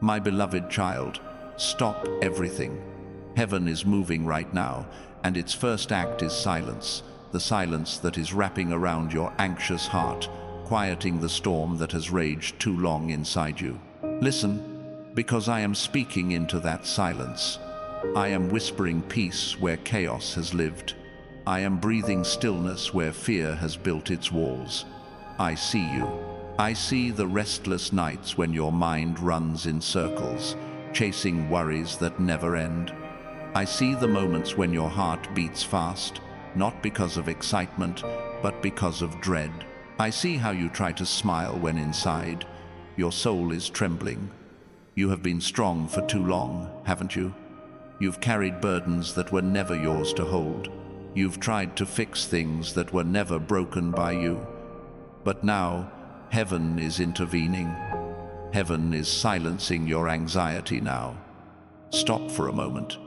My beloved child, stop everything. Heaven is moving right now, and its first act is silence, the silence that is wrapping around your anxious heart, quieting the storm that has raged too long inside you. Listen, because I am speaking into that silence. I am whispering peace where chaos has lived. I am breathing stillness where fear has built its walls. I see you. I see the restless nights when your mind runs in circles, chasing worries that never end. I see the moments when your heart beats fast, not because of excitement, but because of dread. I see how you try to smile when inside your soul is trembling. You have been strong for too long, haven't you? You've carried burdens that were never yours to hold. You've tried to fix things that were never broken by you. But now, heaven is intervening. Heaven is silencing your anxiety now. Stop for a moment.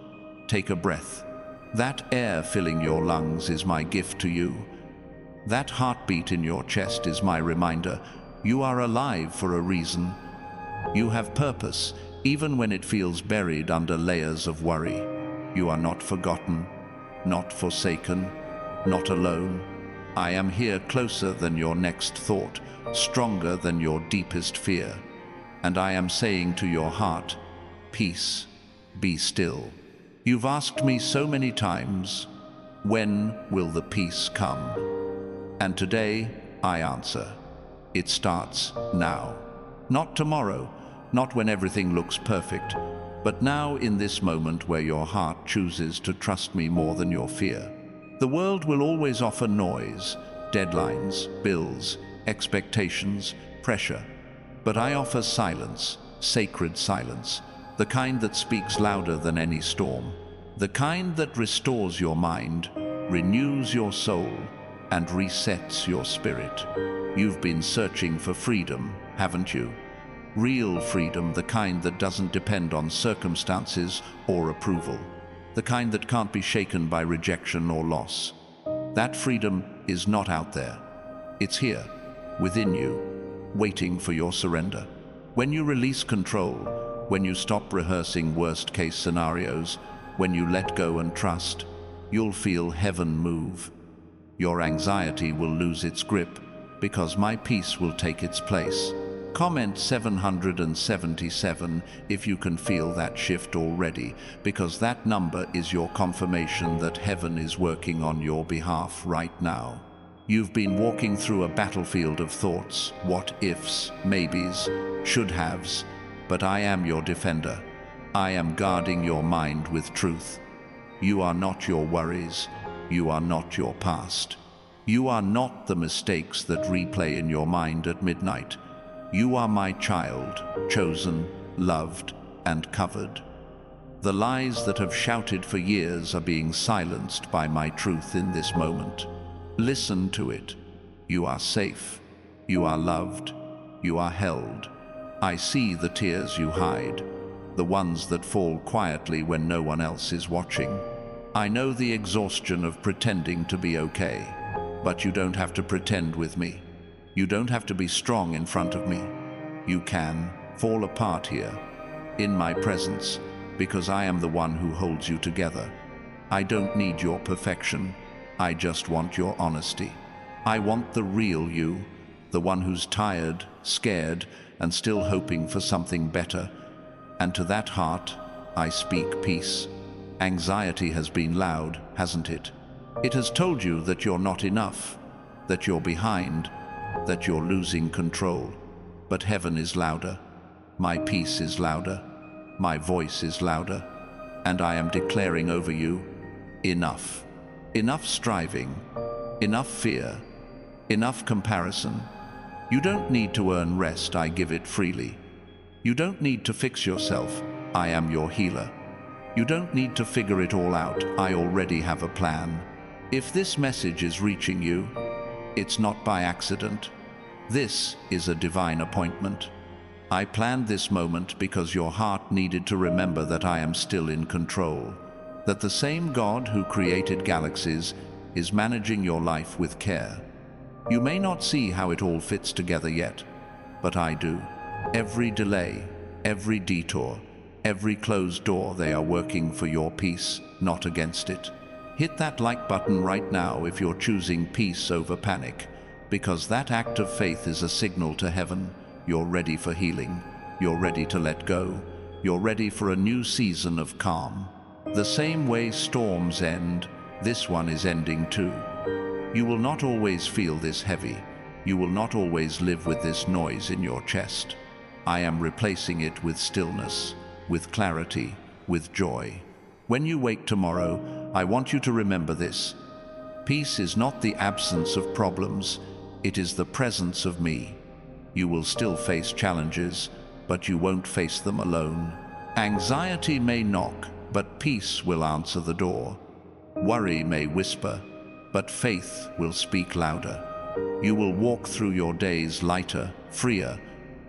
Take a breath. That air filling your lungs is my gift to you. That heartbeat in your chest is my reminder. You are alive for a reason. You have purpose, even when it feels buried under layers of worry. You are not forgotten, not forsaken, not alone. I am here closer than your next thought, stronger than your deepest fear. And I am saying to your heart, peace, be still. You've asked me so many times, when will the peace come? And today, I answer, it starts now. Not tomorrow, not when everything looks perfect, but now in this moment where your heart chooses to trust me more than your fear. The world will always offer noise, deadlines, bills, expectations, pressure. But I offer silence, sacred silence, the kind that speaks louder than any storm, the kind that restores your mind, renews your soul, and resets your spirit. You've been searching for freedom, haven't you? Real freedom, the kind that doesn't depend on circumstances or approval, the kind that can't be shaken by rejection or loss. That freedom is not out there. It's here, within you, waiting for your surrender. When you release control, when you stop rehearsing worst-case scenarios, when you let go and trust, you'll feel heaven move. Your anxiety will lose its grip, because my peace will take its place. Comment 777 if you can feel that shift already, because that number is your confirmation that heaven is working on your behalf right now. You've been walking through a battlefield of thoughts, what-ifs, maybes, should-haves, but I am your defender. I am guarding your mind with truth. You are not your worries. You are not your past. You are not the mistakes that replay in your mind at midnight. You are my child, chosen, loved, and covered. The lies that have shouted for years are being silenced by my truth in this moment. Listen to it. You are safe. You are loved. You are held. I see the tears you hide, the ones that fall quietly when no one else is watching. I know the exhaustion of pretending to be okay, but you don't have to pretend with me. You don't have to be strong in front of me. You can fall apart here, in my presence, because I am the one who holds you together. I don't need your perfection. I just want your honesty. I want the real you, the one who's tired, scared, and still hoping for something better. And to that heart, I speak peace. Anxiety has been loud, hasn't it? It has told you that you're not enough, that you're behind, that you're losing control. But heaven is louder. My peace is louder. My voice is louder. And I am declaring over you, enough. Enough striving. Enough fear. Enough comparison. You don't need to earn rest, I give it freely. You don't need to fix yourself, I am your healer. You don't need to figure it all out, I already have a plan. If this message is reaching you, it's not by accident. This is a divine appointment. I planned this moment because your heart needed to remember that I am still in control, that the same God who created galaxies is managing your life with care. You may not see how it all fits together yet, but I do. Every delay, every detour, every closed door, they are working for your peace, not against it. Hit that like button right now if you're choosing peace over panic, because that act of faith is a signal to heaven. You're ready for healing. You're ready to let go. You're ready for a new season of calm. The same way storms end, this one is ending too. You will not always feel this heavy. You will not always live with this noise in your chest. I am replacing it with stillness, with clarity, with joy. When you wake tomorrow, I want you to remember this. Peace is not the absence of problems, it is the presence of me. You will still face challenges, but you won't face them alone. Anxiety may knock, but peace will answer the door. Worry may whisper, but faith will speak louder. You will walk through your days lighter, freer,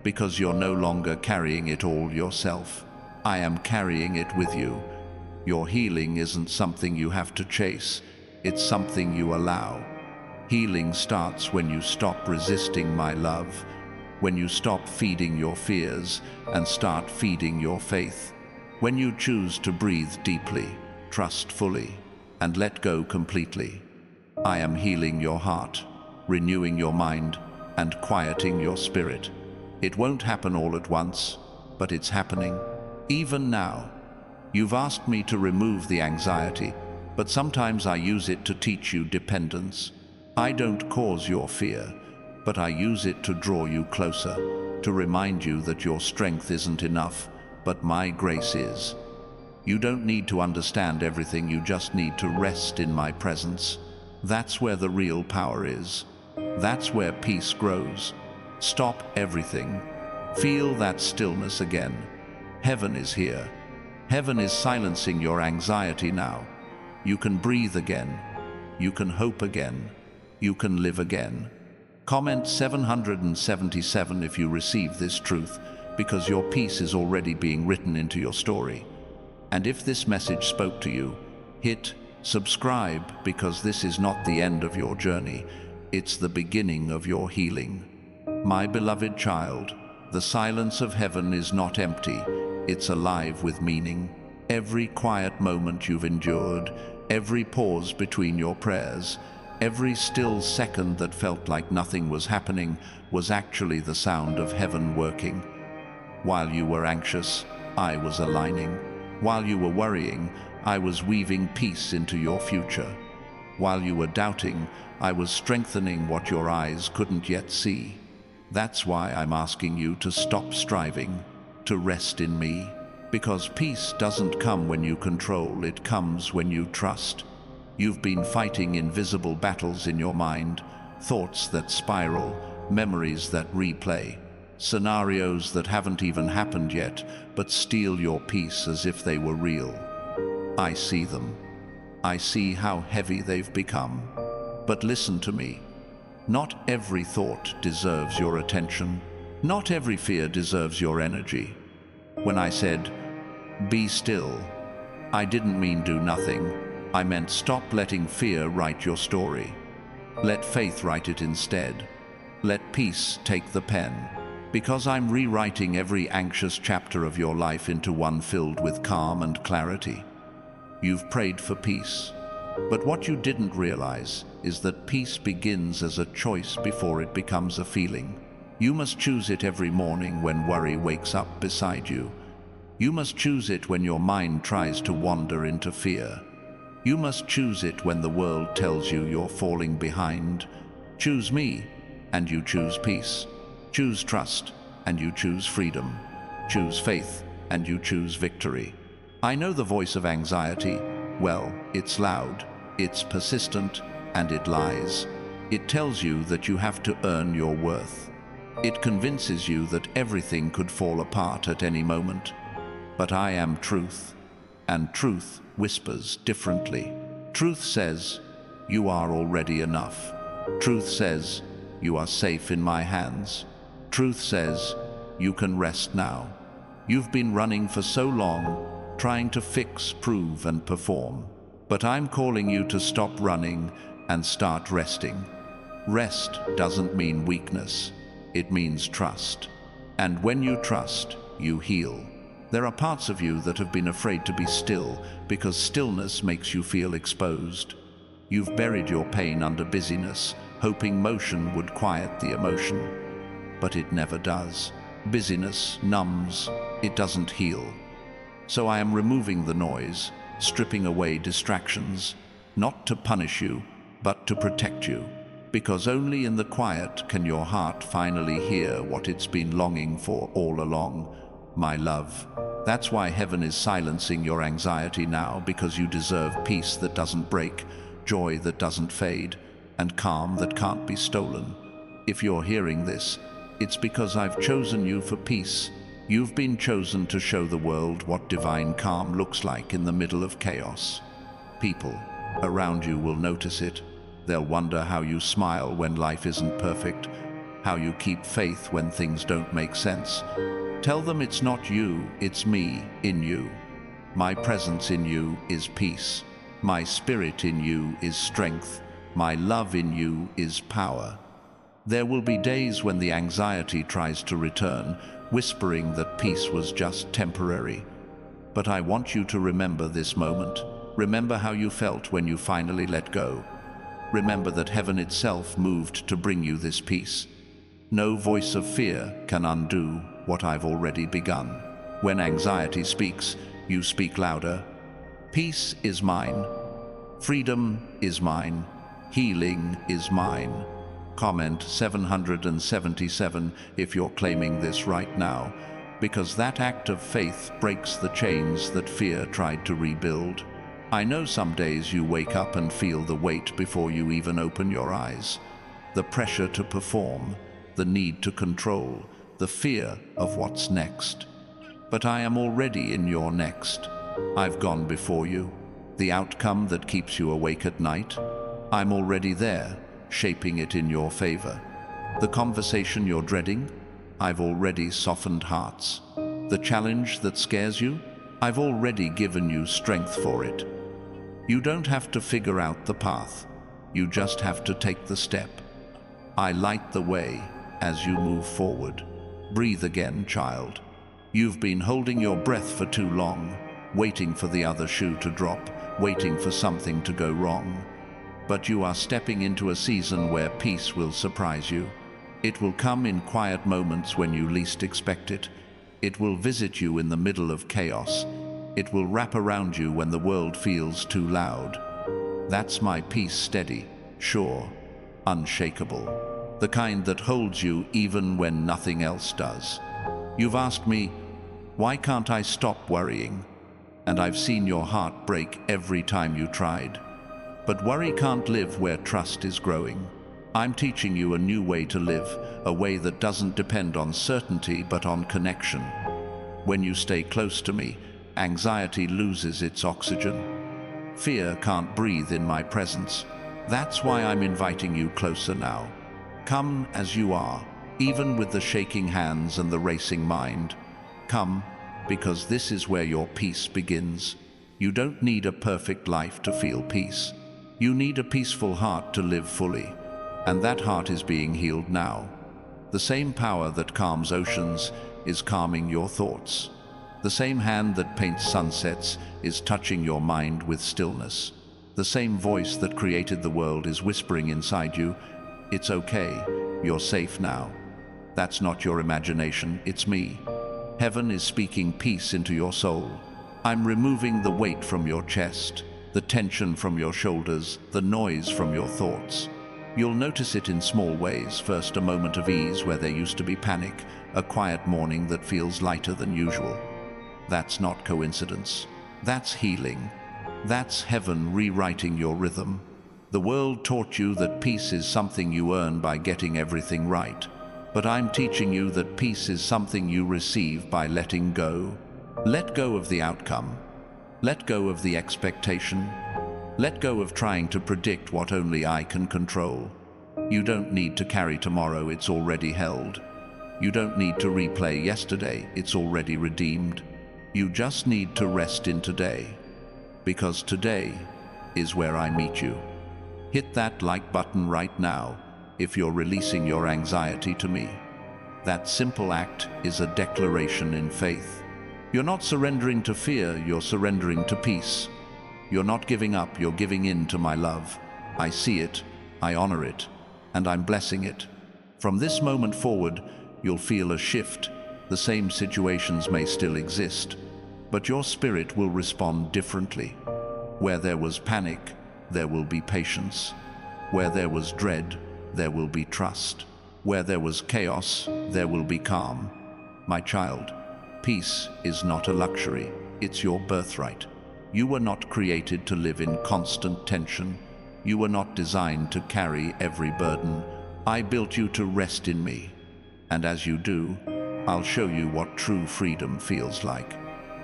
because you're no longer carrying it all yourself. I am carrying it with you. Your healing isn't something you have to chase, it's something you allow. Healing starts when you stop resisting my love, when you stop feeding your fears and start feeding your faith. When you choose to breathe deeply, trust fully, and let go completely. I am healing your heart, renewing your mind, and quieting your spirit. It won't happen all at once, but it's happening. Even now, you've asked me to remove the anxiety, but sometimes I use it to teach you dependence. I don't cause your fear, but I use it to draw you closer, to remind you that your strength isn't enough, but my grace is. You don't need to understand everything, you just need to rest in my presence. That's where the real power is. That's where peace grows. Stop everything. Feel that stillness again. Heaven is here. Heaven is silencing your anxiety now. You can breathe again. You can hope again. You can live again. Comment 777 if you receive this truth, because your peace is already being written into your story. And if this message spoke to you, hit subscribe, because this is not the end of your journey. It's the beginning of your healing. My beloved child, the silence of heaven is not empty. It's alive with meaning. Every quiet moment you've endured, every pause between your prayers, every still second that felt like nothing was happening was actually the sound of heaven working. While you were anxious, I was aligning. While you were worrying, I was weaving peace into your future. While you were doubting, I was strengthening what your eyes couldn't yet see. That's why I'm asking you to stop striving, to rest in me. Because peace doesn't come when you control, it comes when you trust. You've been fighting invisible battles in your mind, thoughts that spiral, memories that replay, scenarios that haven't even happened yet, but steal your peace as if they were real. I see them. I see how heavy they've become. But listen to me. Not every thought deserves your attention. Not every fear deserves your energy. When I said, be still, I didn't mean do nothing. I meant stop letting fear write your story. Let faith write it instead. Let peace take the pen. Because I'm rewriting every anxious chapter of your life into one filled with calm and clarity. You've prayed for peace. But what you didn't realize is that peace begins as a choice before it becomes a feeling. You must choose it every morning when worry wakes up beside you. You must choose it when your mind tries to wander into fear. You must choose it when the world tells you you're falling behind. Choose me, and you choose peace. Choose trust, and you choose freedom. Choose faith, and you choose victory. I know the voice of anxiety. Well, it's loud, it's persistent, and it lies. It tells you that you have to earn your worth. It convinces you that everything could fall apart at any moment. But I am truth, and truth whispers differently. Truth says, you are already enough. Truth says, you are safe in my hands. Truth says, you can rest now. You've been running for so long, trying to fix, prove, and perform. But I'm calling you to stop running and start resting. Rest doesn't mean weakness. It means trust. And when you trust, you heal. There are parts of you that have been afraid to be still because stillness makes you feel exposed. You've buried your pain under busyness, hoping motion would quiet the emotion. But it never does. Busyness numbs, it doesn't heal. So I am removing the noise, stripping away distractions, not to punish you, but to protect you. Because only in the quiet can your heart finally hear what it's been longing for all along, my love. That's why heaven is silencing your anxiety now, because you deserve peace that doesn't break, joy that doesn't fade, and calm that can't be stolen. If you're hearing this, it's because I've chosen you for peace. You've been chosen to show the world what divine calm looks like in the middle of chaos. People around you will notice it. They'll wonder how you smile when life isn't perfect, how you keep faith when things don't make sense. Tell them it's not you, it's me in you. My presence in you is peace. My spirit in you is strength. My love in you is power. There will be days when the anxiety tries to return, whispering that peace was just temporary. But I want you to remember this moment. Remember how you felt when you finally let go. Remember that heaven itself moved to bring you this peace. No voice of fear can undo what I've already begun. When anxiety speaks, you speak louder. Peace is mine. Freedom is mine. Healing is mine. Comment 777 if you're claiming this right now, because that act of faith breaks the chains that fear tried to rebuild. I know some days you wake up and feel the weight before you even open your eyes. The pressure to perform, the need to control, the fear of what's next. But I am already in your next. I've gone before you. The outcome that keeps you awake at night, I'm already there, shaping it in your favor. The conversation you're dreading, I've already softened hearts. The challenge that scares you, I've already given you strength for it. You don't have to figure out the path. You just have to take the step. I light the way as you move forward. Breathe again, child. You've been holding your breath for too long, waiting for the other shoe to drop, waiting for something to go wrong. But you are stepping into a season where peace will surprise you. It will come in quiet moments when you least expect it. It will visit you in the middle of chaos. It will wrap around you when the world feels too loud. That's my peace, steady, sure, unshakable. The kind that holds you even when nothing else does. You've asked me, why can't I stop worrying? And I've seen your heart break every time you tried. But worry can't live where trust is growing. I'm teaching you a new way to live, a way that doesn't depend on certainty but on connection. When you stay close to me, anxiety loses its oxygen. Fear can't breathe in my presence. That's why I'm inviting you closer now. Come as you are, even with the shaking hands and the racing mind. Come, because this is where your peace begins. You don't need a perfect life to feel peace. You need a peaceful heart to live fully. And that heart is being healed now. The same power that calms oceans is calming your thoughts. The same hand that paints sunsets is touching your mind with stillness. The same voice that created the world is whispering inside you, it's okay, you're safe now. That's not your imagination, it's me. Heaven is speaking peace into your soul. I'm removing the weight from your chest, the tension from your shoulders, the noise from your thoughts. You'll notice it in small ways. First, a moment of ease where there used to be panic, a quiet morning that feels lighter than usual. That's not coincidence. That's healing. That's heaven rewriting your rhythm. The world taught you that peace is something you earn by getting everything right. But I'm teaching you that peace is something you receive by letting go. Let go of the outcome. Let go of the expectation. Let go of trying to predict what only I can control. You don't need to carry tomorrow, it's already held. You don't need to replay yesterday, it's already redeemed. You just need to rest in today. Because today is where I meet you. Hit that like button right now if you're releasing your anxiety to me. That simple act is a declaration in faith. You're not surrendering to fear, you're surrendering to peace. You're not giving up, you're giving in to my love. I see it, I honor it, and I'm blessing it. From this moment forward, you'll feel a shift. The same situations may still exist, but your spirit will respond differently. Where there was panic, there will be patience. Where there was dread, there will be trust. Where there was chaos, there will be calm. My child, peace is not a luxury, it's your birthright. You were not created to live in constant tension. You were not designed to carry every burden. I built you to rest in me. And as you do, I'll show you what true freedom feels like.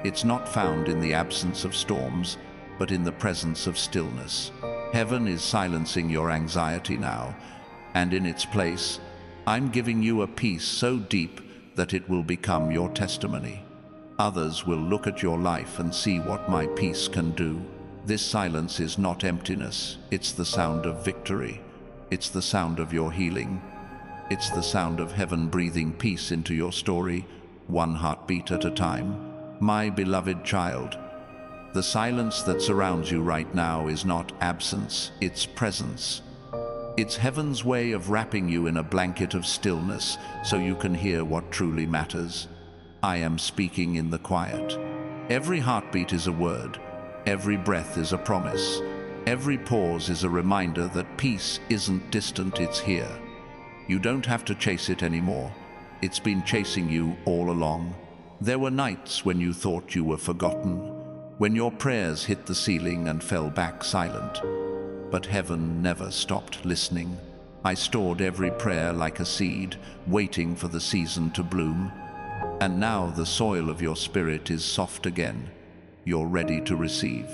It's not found in the absence of storms, but in the presence of stillness. Heaven is silencing your anxiety now, and in its place, I'm giving you a peace so deep that it will become your testimony. Others will look at your life and see what my peace can do. This silence is not emptiness, it's the sound of victory. It's the sound of your healing. It's the sound of heaven breathing peace into your story, one heartbeat at a time. My beloved child, the silence that surrounds you right now is not absence, it's presence. It's heaven's way of wrapping you in a blanket of stillness so you can hear what truly matters. I am speaking in the quiet. Every heartbeat is a word. Every breath is a promise. Every pause is a reminder that peace isn't distant, it's here. You don't have to chase it anymore. It's been chasing you all along. There were nights when you thought you were forgotten, when your prayers hit the ceiling and fell back silent. But heaven never stopped listening. I stored every prayer like a seed, waiting for the season to bloom. And now the soil of your spirit is soft again. You're ready to receive.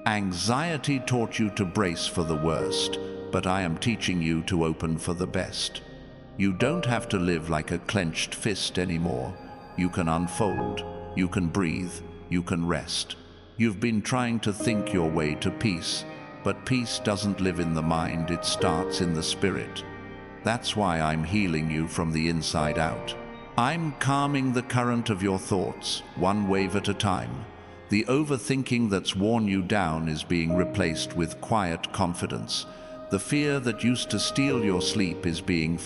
Anxiety taught you to brace for the worst, but I am teaching you to open for the best. You don't have to live like a clenched fist anymore. You can unfold, you can breathe, you can rest. You've been trying to think your way to peace, but peace doesn't live in the mind, it starts in the spirit. That's why I'm healing you from the inside out. I'm calming the current of your thoughts, one wave at a time. The overthinking that's worn you down is being replaced with quiet confidence. The fear that used to steal your sleep is being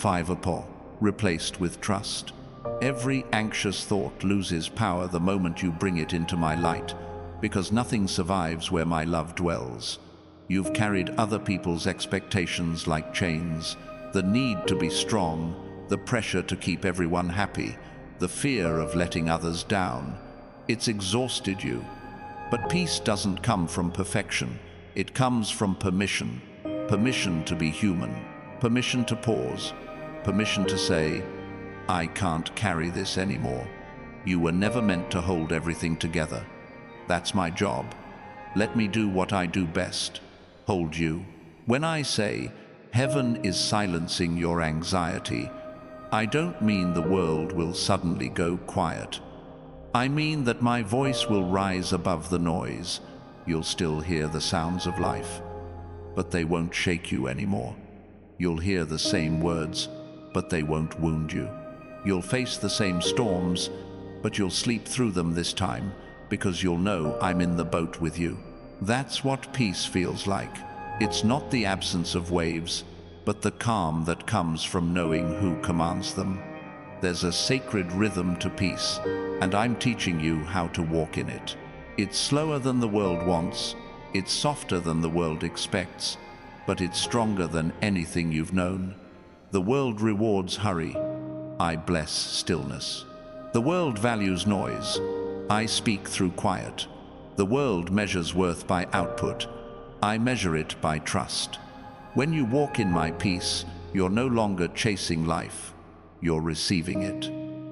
replaced with trust. Every anxious thought loses power the moment you bring it into my light, because nothing survives where my love dwells. You've carried other people's expectations like chains, the need to be strong, the pressure to keep everyone happy, the fear of letting others down. It's exhausted you. But peace doesn't come from perfection. It comes from permission. Permission to be human. Permission to pause. Permission to say, I can't carry this anymore. You were never meant to hold everything together. That's my job. Let me do what I do best. Hold you. When I say, heaven is silencing your anxiety, I don't mean the world will suddenly go quiet. I mean that my voice will rise above the noise. You'll still hear the sounds of life, but they won't shake you anymore. You'll hear the same words, but they won't wound you. You'll face the same storms, but you'll sleep through them this time, because you'll know I'm in the boat with you. That's what peace feels like. It's not the absence of waves, but the calm that comes from knowing who commands them. There's a sacred rhythm to peace, and I'm teaching you how to walk in it. It's slower than the world wants, it's softer than the world expects, but it's stronger than anything you've known. The world rewards hurry. I bless stillness. The world values noise. I speak through quiet. The world measures worth by output. I measure it by trust. When you walk in my peace, you're no longer chasing life. You're receiving it.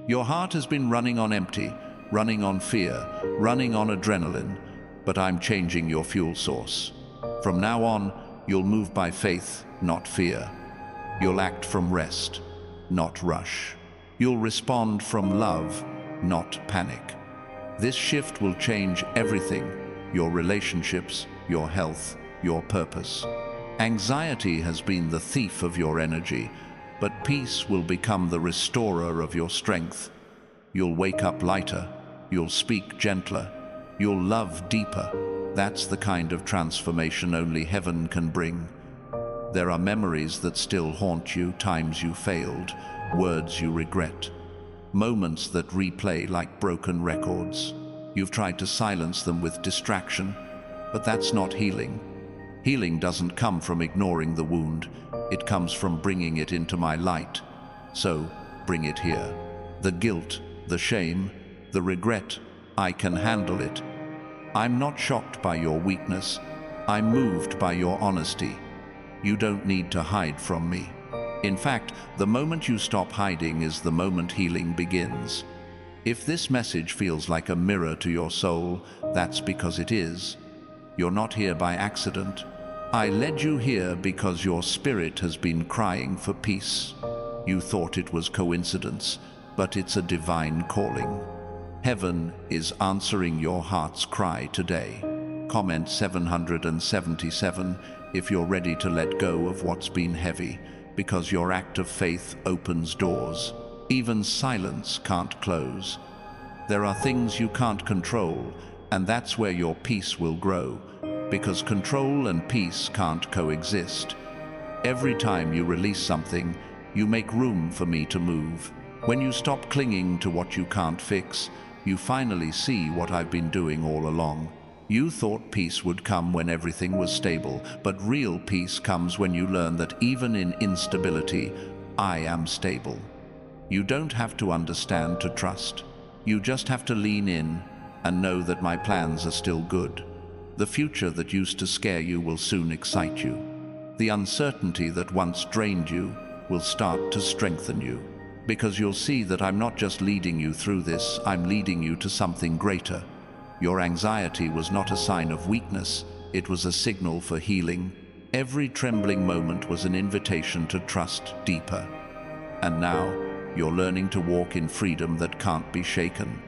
Your heart has been running on empty, running on fear, running on adrenaline, but I'm changing your fuel source. From now on, you'll move by faith, not fear. You'll act from rest, not rush. You'll respond from love, not panic. This shift will change everything: your relationships, your health, your purpose. Anxiety has been the thief of your energy, but peace will become the restorer of your strength. You'll wake up lighter, you'll speak gentler, you'll love deeper. That's the kind of transformation only heaven can bring. There are memories that still haunt you, times you failed, words you regret, moments that replay like broken records. You've tried to silence them with distraction, but that's not healing. Healing doesn't come from ignoring the wound, it comes from bringing it into my light. So, bring it here. The guilt, the shame, the regret, I can handle it. I'm not shocked by your weakness, I'm moved by your honesty. You don't need to hide from me. In fact, the moment you stop hiding is the moment healing begins. If this message feels like a mirror to your soul, that's because it is. You're not here by accident. I led you here because your spirit has been crying for peace. You thought it was coincidence, but it's a divine calling. Heaven is answering your heart's cry today. Comment 777 if you're ready to let go of what's been heavy, because your act of faith opens doors. Even silence can't close. There are things you can't control, and that's where your peace will grow, because control and peace can't coexist. Every time you release something, you make room for me to move. When you stop clinging to what you can't fix, you finally see what I've been doing all along. You thought peace would come when everything was stable, but real peace comes when you learn that even in instability, I am stable. You don't have to understand to trust. You just have to lean in and know that my plans are still good. The future that used to scare you will soon excite you. The uncertainty that once drained you will start to strengthen you, because you'll see that I'm not just leading you through this, I'm leading you to something greater. Your anxiety was not a sign of weakness, it was a signal for healing. Every trembling moment was an invitation to trust deeper. And now, you're learning to walk in freedom that can't be shaken.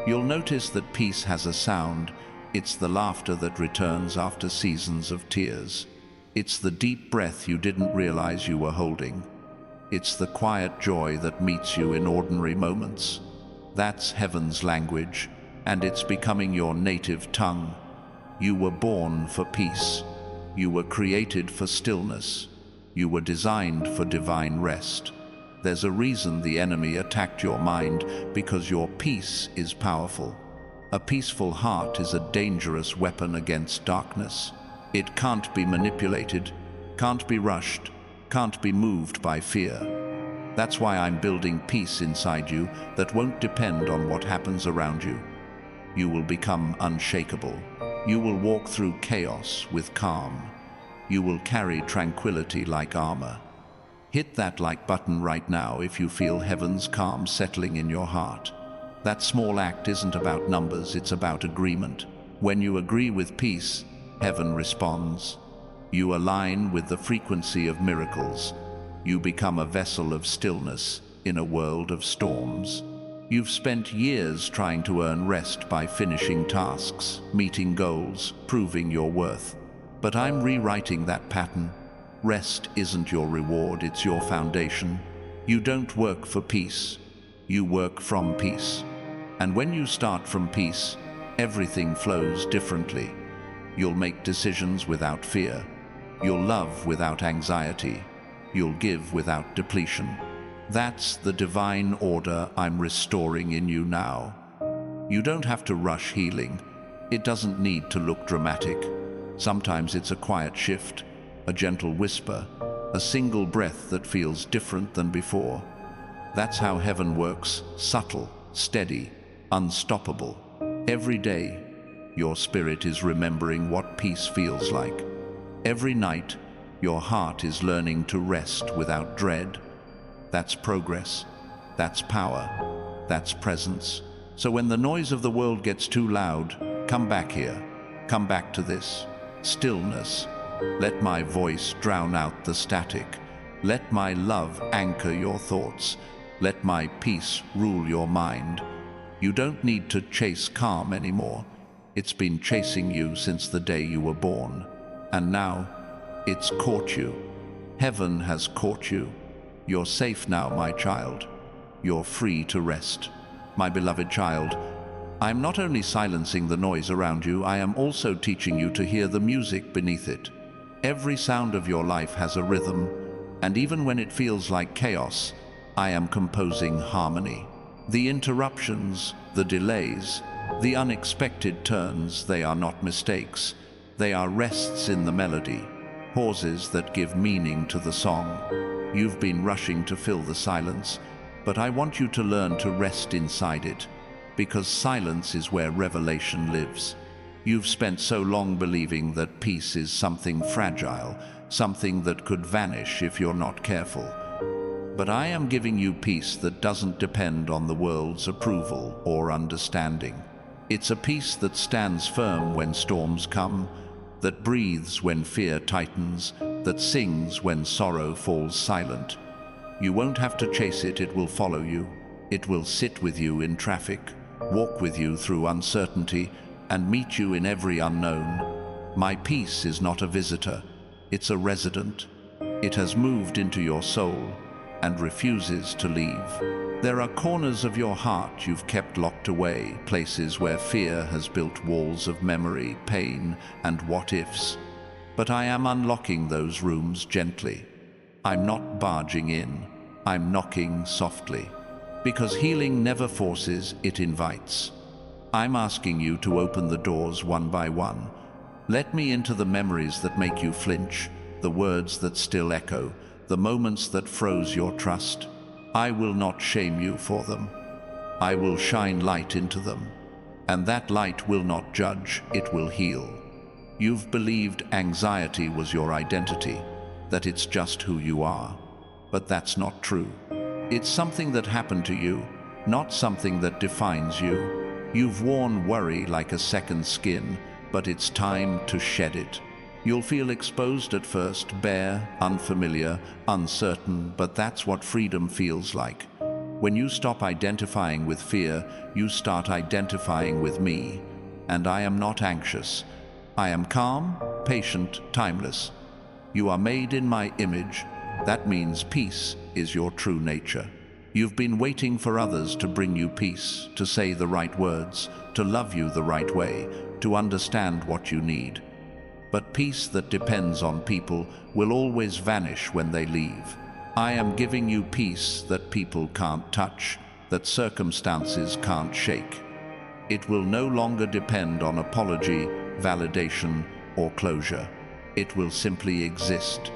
You'll notice that peace has a sound. It's the laughter that returns after seasons of tears. It's the deep breath you didn't realize you were holding. It's the quiet joy that meets you in ordinary moments. That's heaven's language, and it's becoming your native tongue. You were born for peace. You were created for stillness. You were designed for divine rest. There's a reason the enemy attacked your mind, because your peace is powerful. A peaceful heart is a dangerous weapon against darkness. It can't be manipulated, can't be rushed, can't be moved by fear. That's why I'm building peace inside you that won't depend on what happens around you. You will become unshakable. You will walk through chaos with calm. You will carry tranquility like armor. Hit that like button right now if you feel heaven's calm settling in your heart. That small act isn't about numbers, it's about agreement. When you agree with peace, heaven responds. You align with the frequency of miracles. You become a vessel of stillness in a world of storms. You've spent years trying to earn rest by finishing tasks, meeting goals, proving your worth. But I'm rewriting that pattern. Rest isn't your reward, it's your foundation. You don't work for peace, you work from peace. And when you start from peace, everything flows differently. You'll make decisions without fear. You'll love without anxiety. You'll give without depletion. That's the divine order I'm restoring in you now. You don't have to rush healing. It doesn't need to look dramatic. Sometimes it's a quiet shift, a gentle whisper, a single breath that feels different than before. That's how heaven works, subtle, steady, unstoppable. Every day, your spirit is remembering what peace feels like. Every night, your heart is learning to rest without dread. That's progress, that's power, that's presence. So when the noise of the world gets too loud, come back here, come back to this. Stillness. Let my voice drown out the static. Let my love anchor your thoughts. Let my peace rule your mind. You don't need to chase calm anymore. It's been chasing you since the day you were born. And now, it's caught you. Heaven has caught you. You're safe now, my child. You're free to rest. My beloved child, I am not only silencing the noise around you, I am also teaching you to hear the music beneath it. Every sound of your life has a rhythm, and even when it feels like chaos, I am composing harmony. The interruptions, the delays, the unexpected turns, they are not mistakes. They are rests in the melody, pauses that give meaning to the song. You've been rushing to fill the silence, but I want you to learn to rest inside it, because silence is where revelation lives. You've spent so long believing that peace is something fragile, something that could vanish if you're not careful. But I am giving you peace that doesn't depend on the world's approval or understanding. It's a peace that stands firm when storms come, that breathes when fear tightens, that sings when sorrow falls silent. You won't have to chase it, it will follow you. It will sit with you in traffic, walk with you through uncertainty, and meet you in every unknown. My peace is not a visitor, it's a resident. It has moved into your soul and refuses to leave. There are corners of your heart you've kept locked away, places where fear has built walls of memory, pain, and what-ifs. But I am unlocking those rooms gently. I'm not barging in, I'm knocking softly. Because healing never forces, it invites. I'm asking you to open the doors one by one. Let me into the memories that make you flinch, the words that still echo, the moments that froze your trust. I will not shame you for them. I will shine light into them. And that light will not judge, it will heal. You've believed anxiety was your identity, that it's just who you are. But that's not true. It's something that happened to you, not something that defines you. You've worn worry like a second skin, but it's time to shed it. You'll feel exposed at first, bare, unfamiliar, uncertain, but that's what freedom feels like. When you stop identifying with fear, you start identifying with me. And I am not anxious. I am calm, patient, timeless. You are made in my image. That means peace is your true nature. You've been waiting for others to bring you peace, to say the right words, to love you the right way, to understand what you need. But peace that depends on people will always vanish when they leave. I am giving you peace that people can't touch, that circumstances can't shake. It will no longer depend on apology, validation, or closure. It will simply exist,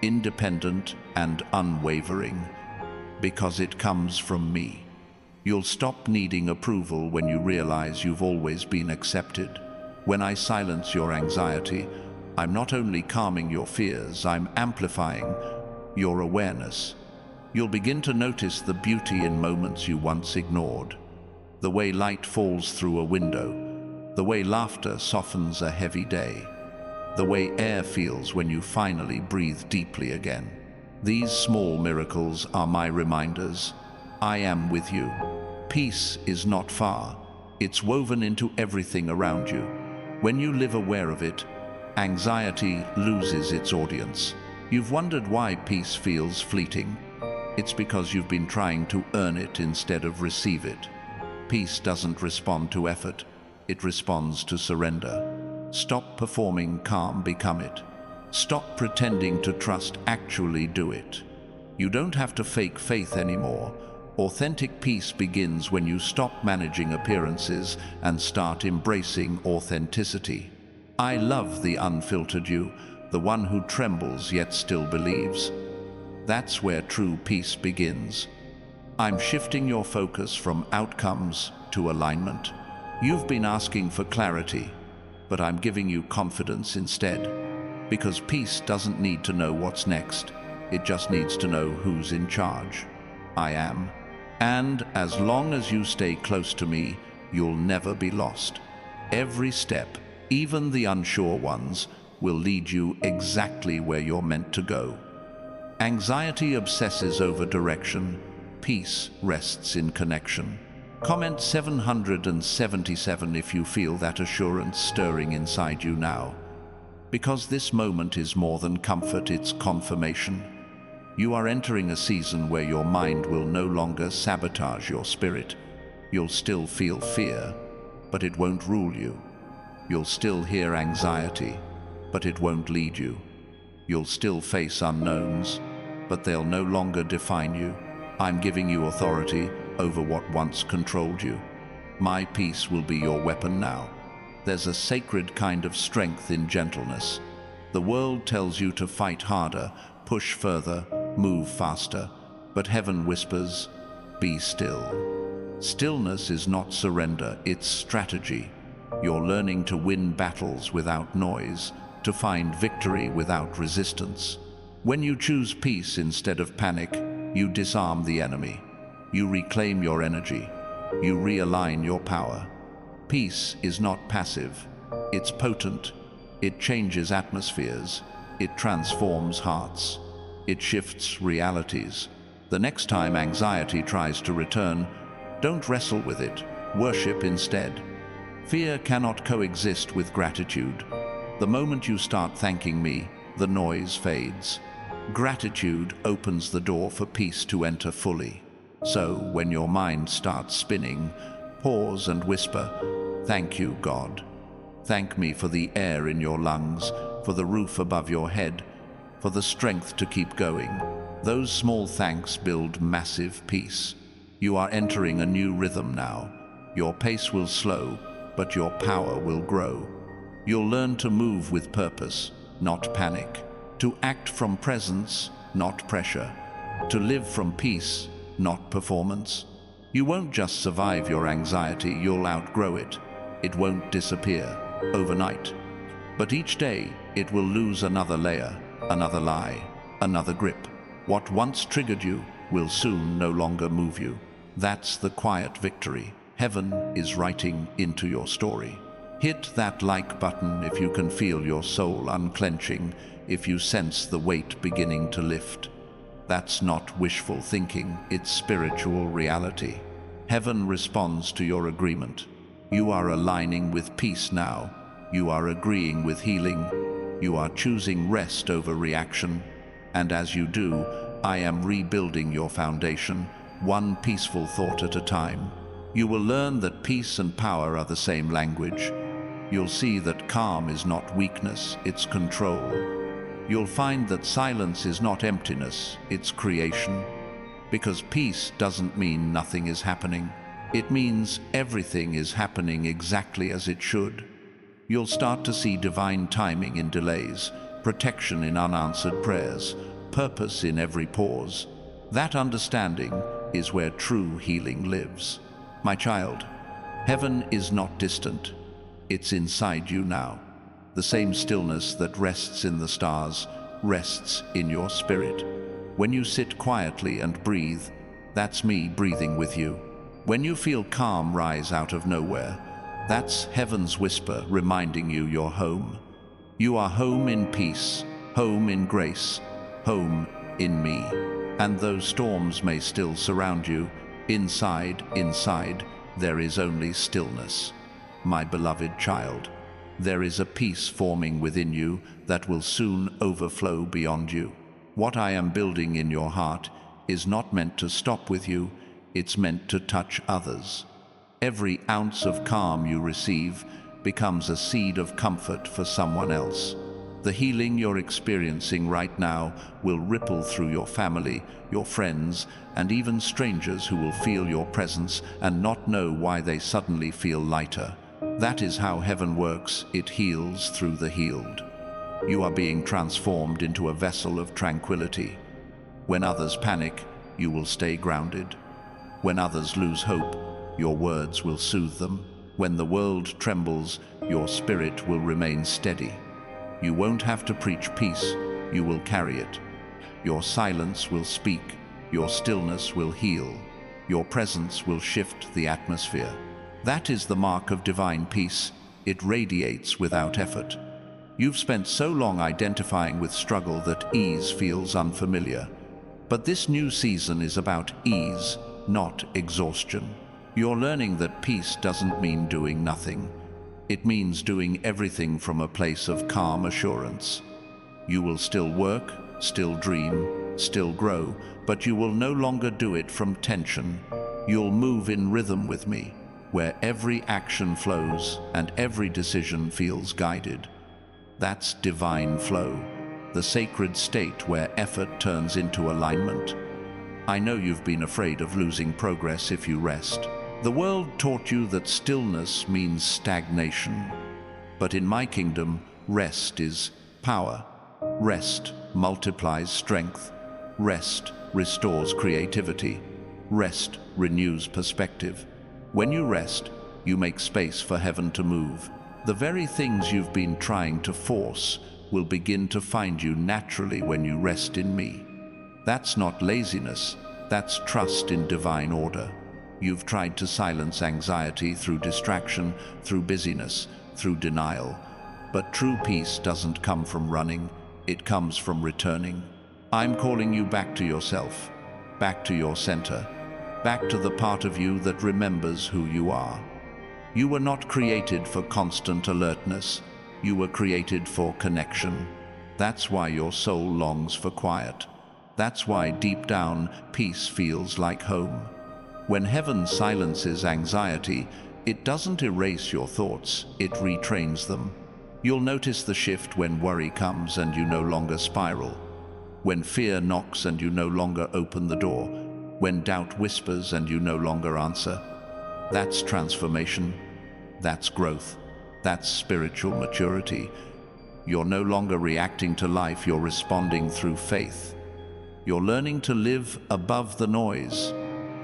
independent and unwavering, because it comes from me. You'll stop needing approval when you realize you've always been accepted. When I silence your anxiety, I'm not only calming your fears, I'm amplifying your awareness. You'll begin to notice the beauty in moments you once ignored. The way light falls through a window, the way laughter softens a heavy day, the way air feels when you finally breathe deeply again. These small miracles are my reminders. I am with you. Peace is not far. It's woven into everything around you. When you live aware of it, anxiety loses its audience. You've wondered why peace feels fleeting. It's because you've been trying to earn it instead of receive it. Peace doesn't respond to effort. It responds to surrender. Stop performing calm, become it. Stop pretending to trust, actually do it. You don't have to fake faith anymore. Authentic peace begins when you stop managing appearances and start embracing authenticity. I love the unfiltered you, the one who trembles yet still believes. That's where true peace begins. I'm shifting your focus from outcomes to alignment. You've been asking for clarity, but I'm giving you confidence instead. Because peace doesn't need to know what's next. It just needs to know who's in charge. I am. And as long as you stay close to me, you'll never be lost. Every step, even the unsure ones, will lead you exactly where you're meant to go. Anxiety obsesses over direction. Peace rests in connection. Comment 777 if you feel that assurance stirring inside you now. Because this moment is more than comfort, it's confirmation. You are entering a season where your mind will no longer sabotage your spirit. You'll still feel fear, but it won't rule you. You'll still hear anxiety, but it won't lead you. You'll still face unknowns, but they'll no longer define you. I'm giving you authority over what once controlled you. My peace will be your weapon now. There's a sacred kind of strength in gentleness. The world tells you to fight harder, push further, move faster, but heaven whispers, be still. Stillness is not surrender, it's strategy. You're learning to win battles without noise, to find victory without resistance. When you choose peace instead of panic, you disarm the enemy. You reclaim your energy. You realign your power. Peace is not passive. It's potent. It changes atmospheres. It transforms hearts. It shifts realities. The next time anxiety tries to return, don't wrestle with it. Worship instead. Fear cannot coexist with gratitude. The moment you start thanking me, the noise fades. Gratitude opens the door for peace to enter fully. So, when your mind starts spinning, pause and whisper, "Thank you, God. Thank me for the air in your lungs, for the roof above your head, for the strength to keep going." Those small thanks build massive peace. You are entering a new rhythm now. Your pace will slow, but your power will grow. You'll learn to move with purpose, not panic. To act from presence, not pressure. To live from peace, not performance. You won't just survive your anxiety, you'll outgrow it. It won't disappear overnight. But each day, it will lose another layer, another lie, another grip. What once triggered you will soon no longer move you. That's the quiet victory. Heaven is writing into your story. Hit that like button if you can feel your soul unclenching, if you sense the weight beginning to lift. That's not wishful thinking, it's spiritual reality. Heaven responds to your agreement. You are aligning with peace now. You are agreeing with healing. You are choosing rest over reaction. And as you do, I am rebuilding your foundation, one peaceful thought at a time. You will learn that peace and power are the same language. You'll see that calm is not weakness, it's control. You'll find that silence is not emptiness, it's creation. Because peace doesn't mean nothing is happening. It means everything is happening exactly as it should. You'll start to see divine timing in delays, protection in unanswered prayers, purpose in every pause. That understanding is where true healing lives. My child, heaven is not distant. It's inside you now. The same stillness that rests in the stars rests in your spirit. When you sit quietly and breathe, that's me breathing with you. When you feel calm rise out of nowhere, that's heaven's whisper reminding you you're home. You are home in peace, home in grace, home in me. And though storms may still surround you, inside, there is only stillness. My beloved child, there is a peace forming within you that will soon overflow beyond you. What I am building in your heart is not meant to stop with you, it's meant to touch others. Every ounce of calm you receive becomes a seed of comfort for someone else. The healing you're experiencing right now will ripple through your family, your friends, and even strangers who will feel your presence and not know why they suddenly feel lighter. That is how heaven works, it heals through the healed. You are being transformed into a vessel of tranquility. When others panic, you will stay grounded. When others lose hope, your words will soothe them. When the world trembles, your spirit will remain steady. You won't have to preach peace, you will carry it. Your silence will speak, your stillness will heal, your presence will shift the atmosphere. That is the mark of divine peace. It radiates without effort. You've spent so long identifying with struggle that ease feels unfamiliar. But this new season is about ease, not exhaustion. You're learning that peace doesn't mean doing nothing. It means doing everything from a place of calm assurance. You will still work, still dream, still grow, but you will no longer do it from tension. You'll move in rhythm with me, where every action flows and every decision feels guided. That's divine flow, the sacred state where effort turns into alignment. I know you've been afraid of losing progress if you rest. The world taught you that stillness means stagnation. But in my kingdom, rest is power. Rest multiplies strength. Rest restores creativity. Rest renews perspective. When you rest, you make space for heaven to move. The very things you've been trying to force will begin to find you naturally when you rest in me. That's not laziness, that's trust in divine order. You've tried to silence anxiety through distraction, through busyness, through denial. But true peace doesn't come from running, it comes from returning. I'm calling you back to yourself, back to your center, back to the part of you that remembers who you are. You were not created for constant alertness. You were created for connection. That's why your soul longs for quiet. That's why deep down, peace feels like home. When heaven silences anxiety, it doesn't erase your thoughts, it retrains them. You'll notice the shift when worry comes and you no longer spiral. When fear knocks and you no longer open the door. When doubt whispers and you no longer answer. That's transformation. That's growth. That's spiritual maturity. You're no longer reacting to life, you're responding through faith. You're learning to live above the noise.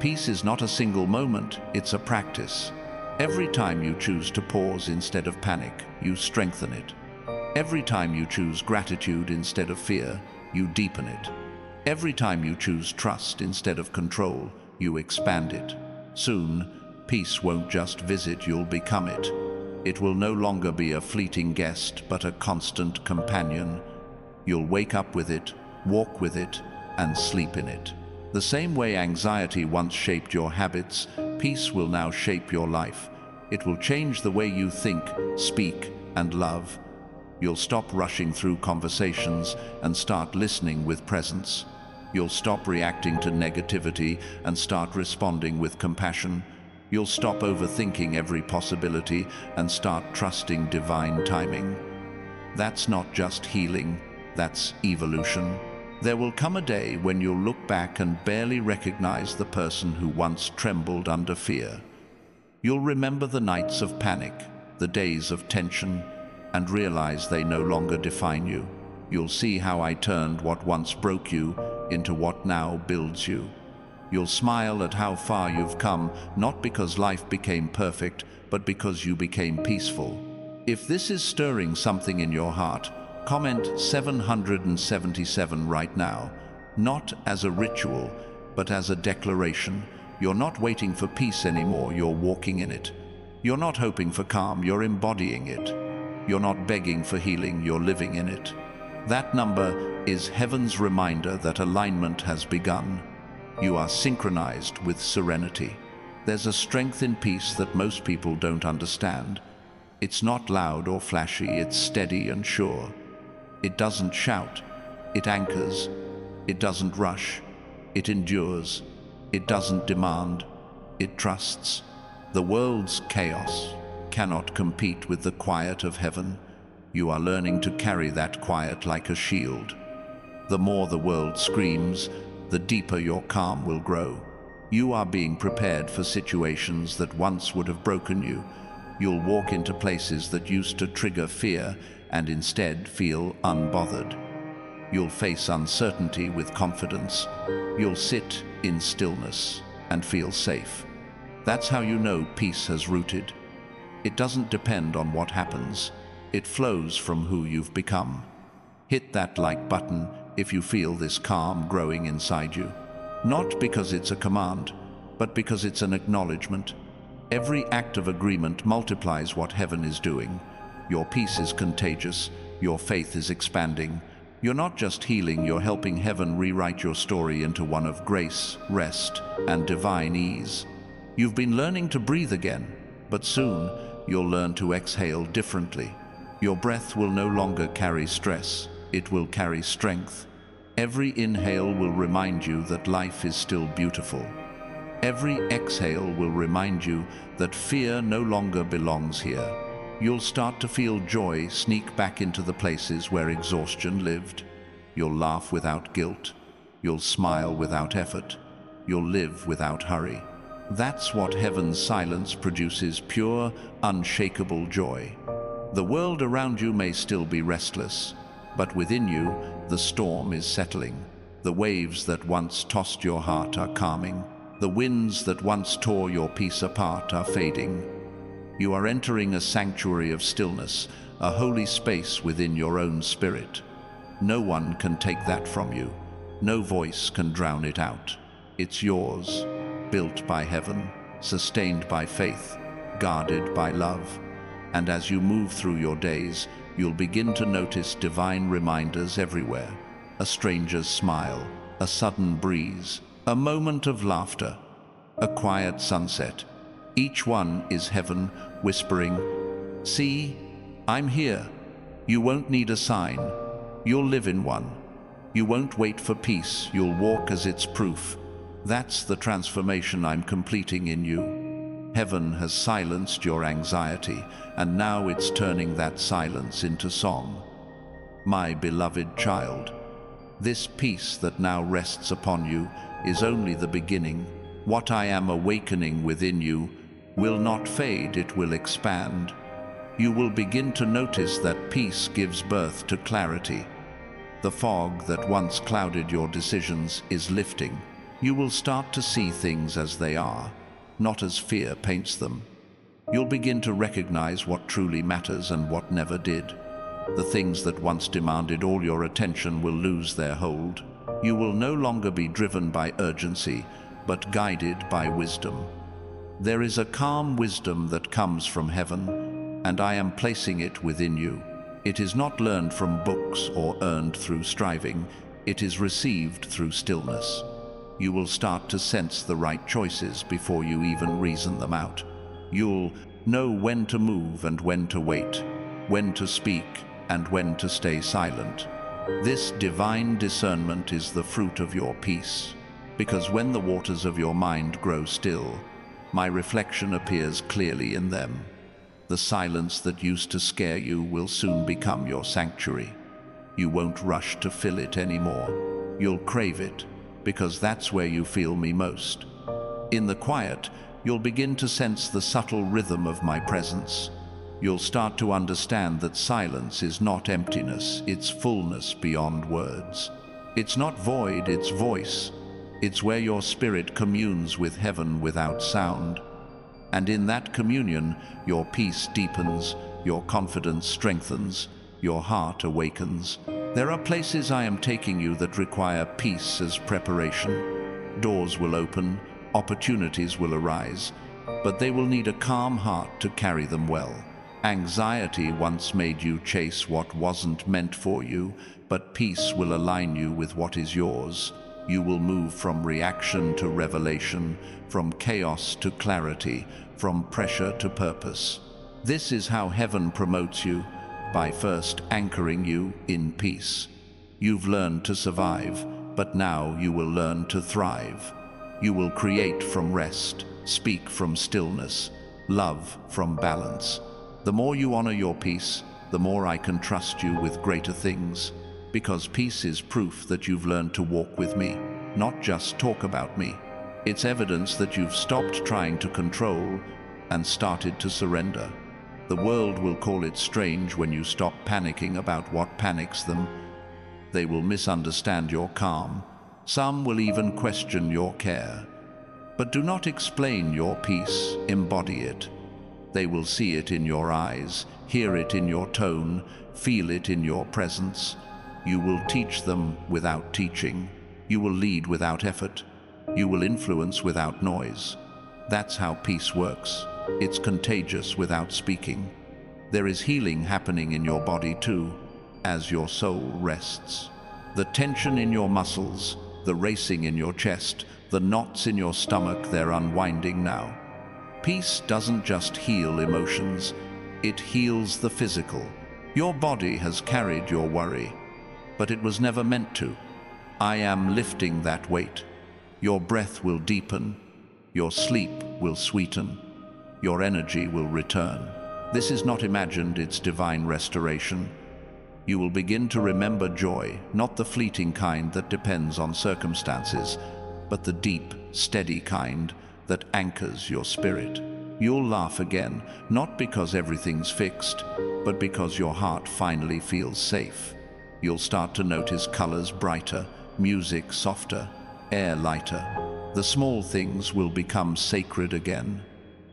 Peace is not a single moment, it's a practice. Every time you choose to pause instead of panic, you strengthen it. Every time you choose gratitude instead of fear, you deepen it. Every time you choose trust instead of control, you expand it. Soon, peace won't just visit, you'll become it. It will no longer be a fleeting guest, but a constant companion. You'll wake up with it, walk with it, and sleep in it. The same way anxiety once shaped your habits, peace will now shape your life. It will change the way you think, speak, and love. You'll stop rushing through conversations and start listening with presence. You'll stop reacting to negativity and start responding with compassion. You'll stop overthinking every possibility and start trusting divine timing. That's not just healing, that's evolution. There will come a day when you'll look back and barely recognize the person who once trembled under fear. You'll remember the nights of panic, the days of tension, and realize they no longer define you. You'll see how I turned what once broke you into what now builds you. You'll smile at how far you've come, not because life became perfect, but because you became peaceful. If this is stirring something in your heart, comment 777 right now, not as a ritual, but as a declaration. You're not waiting for peace anymore, you're walking in it. You're not hoping for calm, you're embodying it. You're not begging for healing, you're living in it. That number is heaven's reminder that alignment has begun. You are synchronized with serenity. There's a strength in peace that most people don't understand. It's not loud or flashy, it's steady and sure. It doesn't shout, it anchors. It doesn't rush, it endures. It doesn't demand, it trusts. The world's chaos cannot compete with the quiet of heaven. You are learning to carry that quiet like a shield. The more the world screams, the deeper your calm will grow. You are being prepared for situations that once would have broken you. You'll walk into places that used to trigger fear and instead feel unbothered. You'll face uncertainty with confidence. You'll sit in stillness and feel safe. That's how you know peace has rooted. It doesn't depend on what happens. It flows from who you've become. Hit that like button if you feel this calm growing inside you. Not because it's a command, but because it's an acknowledgement. Every act of agreement multiplies what heaven is doing. Your peace is contagious, your faith is expanding. You're not just healing, you're helping heaven rewrite your story into one of grace, rest, and divine ease. You've been learning to breathe again, but soon you'll learn to exhale differently. Your breath will no longer carry stress, it will carry strength. Every inhale will remind you that life is still beautiful. Every exhale will remind you that fear no longer belongs here. You'll start to feel joy sneak back into the places where exhaustion lived. You'll laugh without guilt. You'll smile without effort. You'll live without hurry. That's what heaven's silence produces: pure, unshakable joy. The world around you may still be restless, but within you, the storm is settling. The waves that once tossed your heart are calming. The winds that once tore your peace apart are fading. You are entering a sanctuary of stillness, a holy space within your own spirit. No one can take that from you. No voice can drown it out. It's yours, built by heaven, sustained by faith, guarded by love. And as you move through your days, you'll begin to notice divine reminders everywhere. A stranger's smile, a sudden breeze, a moment of laughter, a quiet sunset. Each one is heaven whispering, "See, I'm here." You won't need a sign. You'll live in one. You won't wait for peace. You'll walk as its proof. That's the transformation I'm completing in you. Heaven has silenced your anxiety, and now it's turning that silence into song. My beloved child, this peace that now rests upon you is only the beginning. What I am awakening within you will not fade, it will expand. You will begin to notice that peace gives birth to clarity. The fog that once clouded your decisions is lifting. You will start to see things as they are, not as fear paints them. You'll begin to recognize what truly matters and what never did. The things that once demanded all your attention will lose their hold. You will no longer be driven by urgency, but guided by wisdom. There is a calm wisdom that comes from heaven, and I am placing it within you. It is not learned from books or earned through striving. It is received through stillness. You will start to sense the right choices before you even reason them out. You'll know when to move and when to wait, when to speak and when to stay silent. This divine discernment is the fruit of your peace, because when the waters of your mind grow still, my reflection appears clearly in them. The silence that used to scare you will soon become your sanctuary. You won't rush to fill it anymore. You'll crave it, because that's where you feel me most. In the quiet, you'll begin to sense the subtle rhythm of my presence. You'll start to understand that silence is not emptiness, it's fullness beyond words. It's not void, it's voice. It's where your spirit communes with heaven without sound. And in that communion, your peace deepens, your confidence strengthens, your heart awakens. There are places I am taking you that require peace as preparation. Doors will open, opportunities will arise, but they will need a calm heart to carry them well. Anxiety once made you chase what wasn't meant for you, but peace will align you with what is yours. You will move from reaction to revelation, from chaos to clarity, from pressure to purpose. This is how heaven promotes you, by first anchoring you in peace. You've learned to survive, but now you will learn to thrive. You will create from rest, speak from stillness, love from balance. The more you honor your peace, the more I can trust you with greater things, because peace is proof that you've learned to walk with me, not just talk about me. It's evidence that you've stopped trying to control and started to surrender. The world will call it strange when you stop panicking about what panics them. They will misunderstand your calm. Some will even question your care. But do not explain your peace, embody it. They will see it in your eyes, hear it in your tone, feel it in your presence. You will teach them without teaching. You will lead without effort. You will influence without noise. That's how peace works. It's contagious without speaking. There is healing happening in your body too, as your soul rests. The tension in your muscles, the racing in your chest, the knots in your stomach, they're unwinding now. Peace doesn't just heal emotions, it heals the physical. Your body has carried your worry, but it was never meant to. I am lifting that weight. Your breath will deepen, your sleep will sweeten, your energy will return. This is not imagined, it's divine restoration. You will begin to remember joy, not the fleeting kind that depends on circumstances, but the deep, steady kind that anchors your spirit. You'll laugh again, not because everything's fixed, but because your heart finally feels safe. You'll start to notice colors brighter, music softer, air lighter. The small things will become sacred again.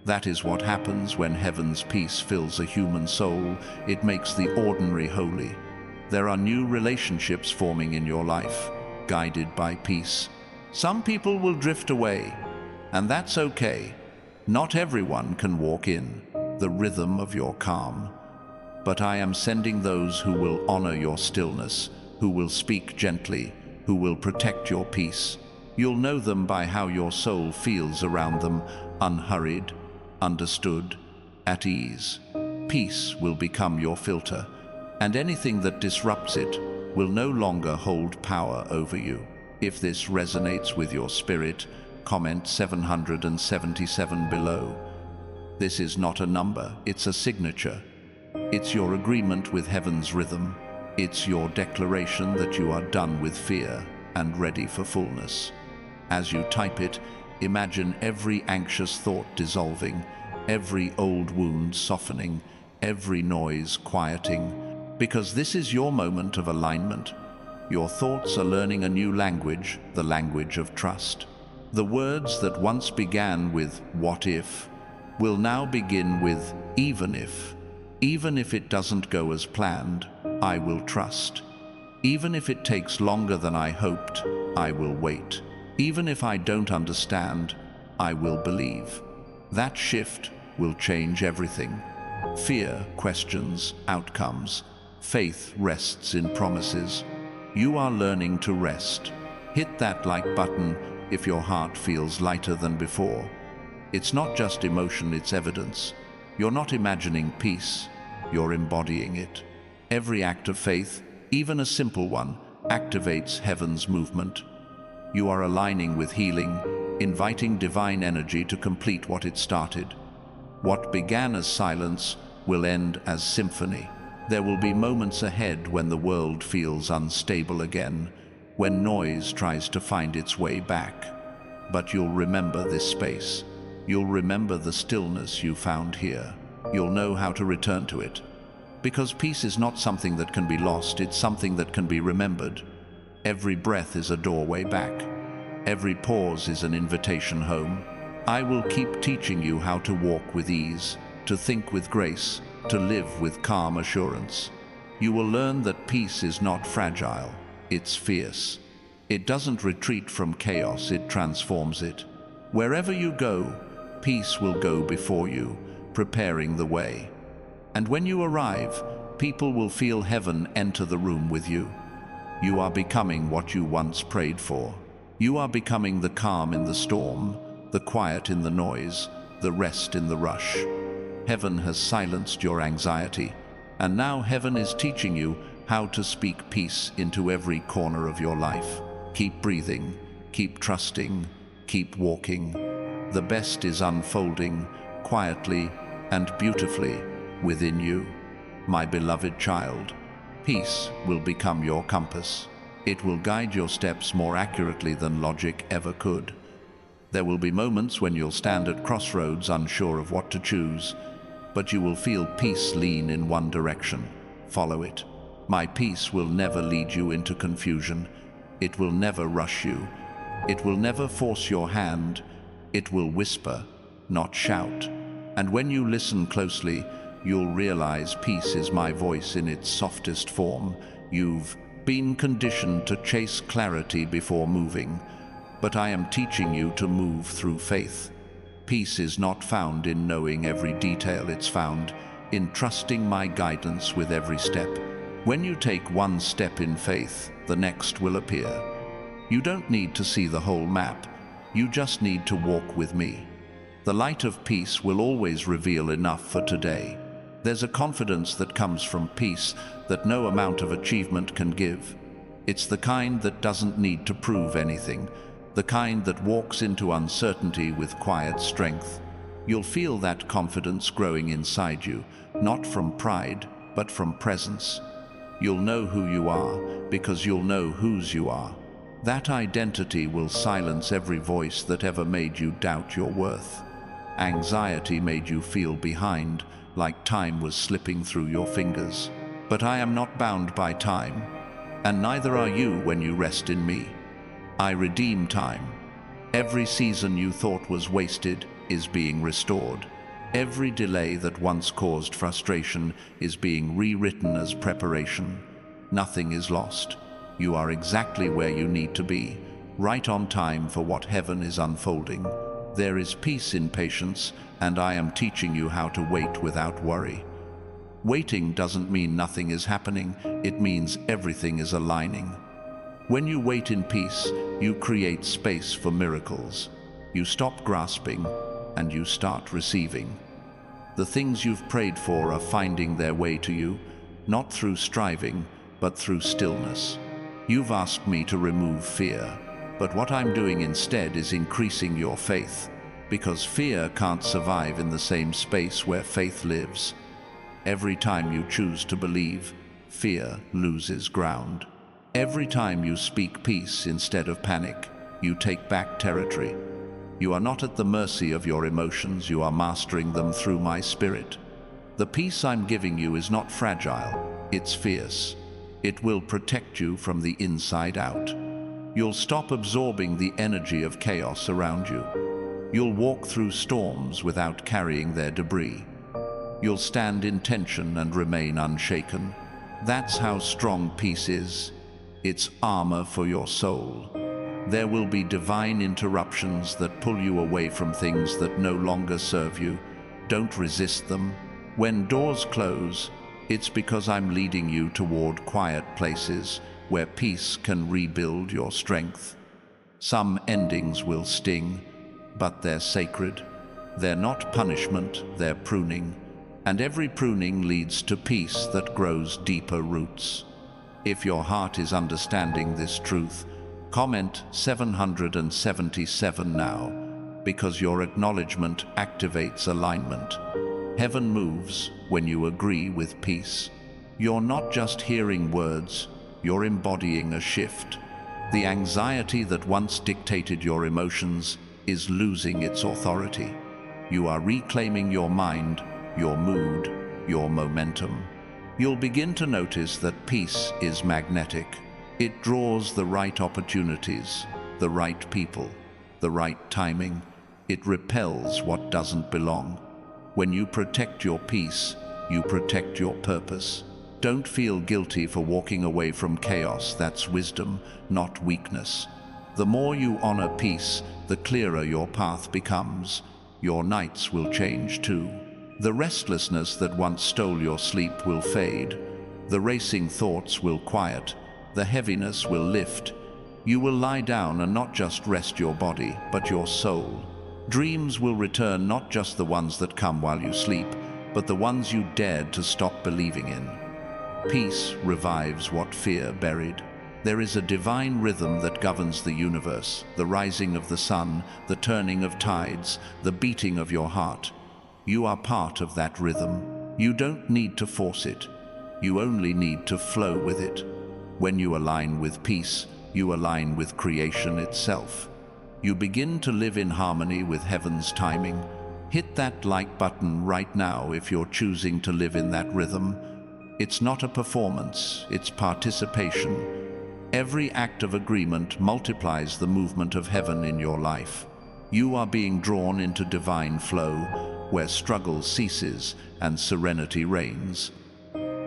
That is what happens when heaven's peace fills a human soul. It makes the ordinary holy. There are new relationships forming in your life, guided by peace. Some people will drift away, and that's okay. Not everyone can walk in the rhythm of your calm. But I am sending those who will honor your stillness, who will speak gently, who will protect your peace. You'll know them by how your soul feels around them, unhurried, understood, at ease. Peace will become your filter, and anything that disrupts it will no longer hold power over you. If this resonates with your spirit, comment 777 below. This is not a number, it's a signature. It's your agreement with heaven's rhythm. It's your declaration that you are done with fear and ready for fullness. As you type it, imagine every anxious thought dissolving, every old wound softening, every noise quieting, because this is your moment of alignment. Your thoughts are learning a new language, the language of trust. The words that once began with "what if" will now begin with "even if." Even if it doesn't go as planned, I will trust. Even if it takes longer than I hoped, I will wait. Even if I don't understand, I will believe. That shift will change everything. Fear questions outcomes. Faith rests in promises. You are learning to rest. Hit that like button if your heart feels lighter than before. It's not just emotion, it's evidence. You're not imagining peace, you're embodying it. Every act of faith, even a simple one, activates heaven's movement. You are aligning with healing, inviting divine energy to complete what it started. What began as silence will end as symphony. There will be moments ahead when the world feels unstable again, when noise tries to find its way back. But you'll remember this space. You'll remember the stillness you found here. You'll know how to return to it. Because peace is not something that can be lost, it's something that can be remembered. Every breath is a doorway back. Every pause is an invitation home. I will keep teaching you how to walk with ease, to think with grace, to live with calm assurance. You will learn that peace is not fragile, it's fierce. It doesn't retreat from chaos, it transforms it. Wherever you go, peace will go before you, preparing the way. And when you arrive, people will feel heaven enter the room with you. You are becoming what you once prayed for. You are becoming the calm in the storm, the quiet in the noise, the rest in the rush. Heaven has silenced your anxiety, and now heaven is teaching you how to speak peace into every corner of your life. Keep breathing, keep trusting, keep walking. The best is unfolding quietly and beautifully within you. My beloved child, peace will become your compass. It will guide your steps more accurately than logic ever could. There will be moments when you'll stand at crossroads unsure of what to choose, but you will feel peace lean in one direction. Follow it. My peace will never lead you into confusion. It will never rush you. It will never force your hand. It will whisper, not shout. And when you listen closely, you'll realize peace is my voice in its softest form. You've been conditioned to chase clarity before moving, but I am teaching you to move through faith. Peace is not found in knowing every detail, it's found in trusting my guidance with every step. When you take one step in faith, the next will appear. You don't need to see the whole map, you just need to walk with me. The light of peace will always reveal enough for today. There's a confidence that comes from peace that no amount of achievement can give. It's the kind that doesn't need to prove anything, the kind that walks into uncertainty with quiet strength. You'll feel that confidence growing inside you, not from pride, but from presence. You'll know who you are because you'll know whose you are. That identity will silence every voice that ever made you doubt your worth. Anxiety made you feel behind, like time was slipping through your fingers. But I am not bound by time, and neither are you when you rest in me. I redeem time. Every season you thought was wasted is being restored. Every delay that once caused frustration is being rewritten as preparation. Nothing is lost. You are exactly where you need to be, right on time for what heaven is unfolding. There is peace in patience, and I am teaching you how to wait without worry. Waiting doesn't mean nothing is happening, it means everything is aligning. When you wait in peace, you create space for miracles. You stop grasping, and you start receiving. The things you've prayed for are finding their way to you, not through striving, but through stillness. You've asked me to remove fear, but what I'm doing instead is increasing your faith, because fear can't survive in the same space where faith lives. Every time you choose to believe, fear loses ground. Every time you speak peace instead of panic, you take back territory. You are not at the mercy of your emotions, you are mastering them through my spirit. The peace I'm giving you is not fragile, it's fierce. It will protect you from the inside out. You'll stop absorbing the energy of chaos around you. You'll walk through storms without carrying their debris. You'll stand in tension and remain unshaken. That's how strong peace is. It's armor for your soul. There will be divine interruptions that pull you away from things that no longer serve you. Don't resist them. When doors close, it's because I'm leading you toward quiet places where peace can rebuild your strength. Some endings will sting, but they're sacred. They're not punishment, they're pruning. And every pruning leads to peace that grows deeper roots. If your heart is understanding this truth, comment 777 now, because your acknowledgement activates alignment. Heaven moves when you agree with peace. You're not just hearing words, you're embodying a shift. The anxiety that once dictated your emotions is losing its authority. You are reclaiming your mind, your mood, your momentum. You'll begin to notice that peace is magnetic. It draws the right opportunities, the right people, the right timing. It repels what doesn't belong. When you protect your peace, you protect your purpose. Don't feel guilty for walking away from chaos. That's wisdom, not weakness. The more you honor peace, the clearer your path becomes. Your nights will change too. The restlessness that once stole your sleep will fade. The racing thoughts will quiet. The heaviness will lift. You will lie down and not just rest your body, but your soul. Dreams will return, not just the ones that come while you sleep, but the ones you dared to stop believing in. Peace revives what fear buried. There is a divine rhythm that governs the universe, the rising of the sun, the turning of tides, the beating of your heart. You are part of that rhythm. You don't need to force it. You only need to flow with it. When you align with peace, you align with creation itself. You begin to live in harmony with heaven's timing. Hit that like button right now if you're choosing to live in that rhythm. It's not a performance, it's participation. Every act of agreement multiplies the movement of heaven in your life. You are being drawn into divine flow, where struggle ceases and serenity reigns.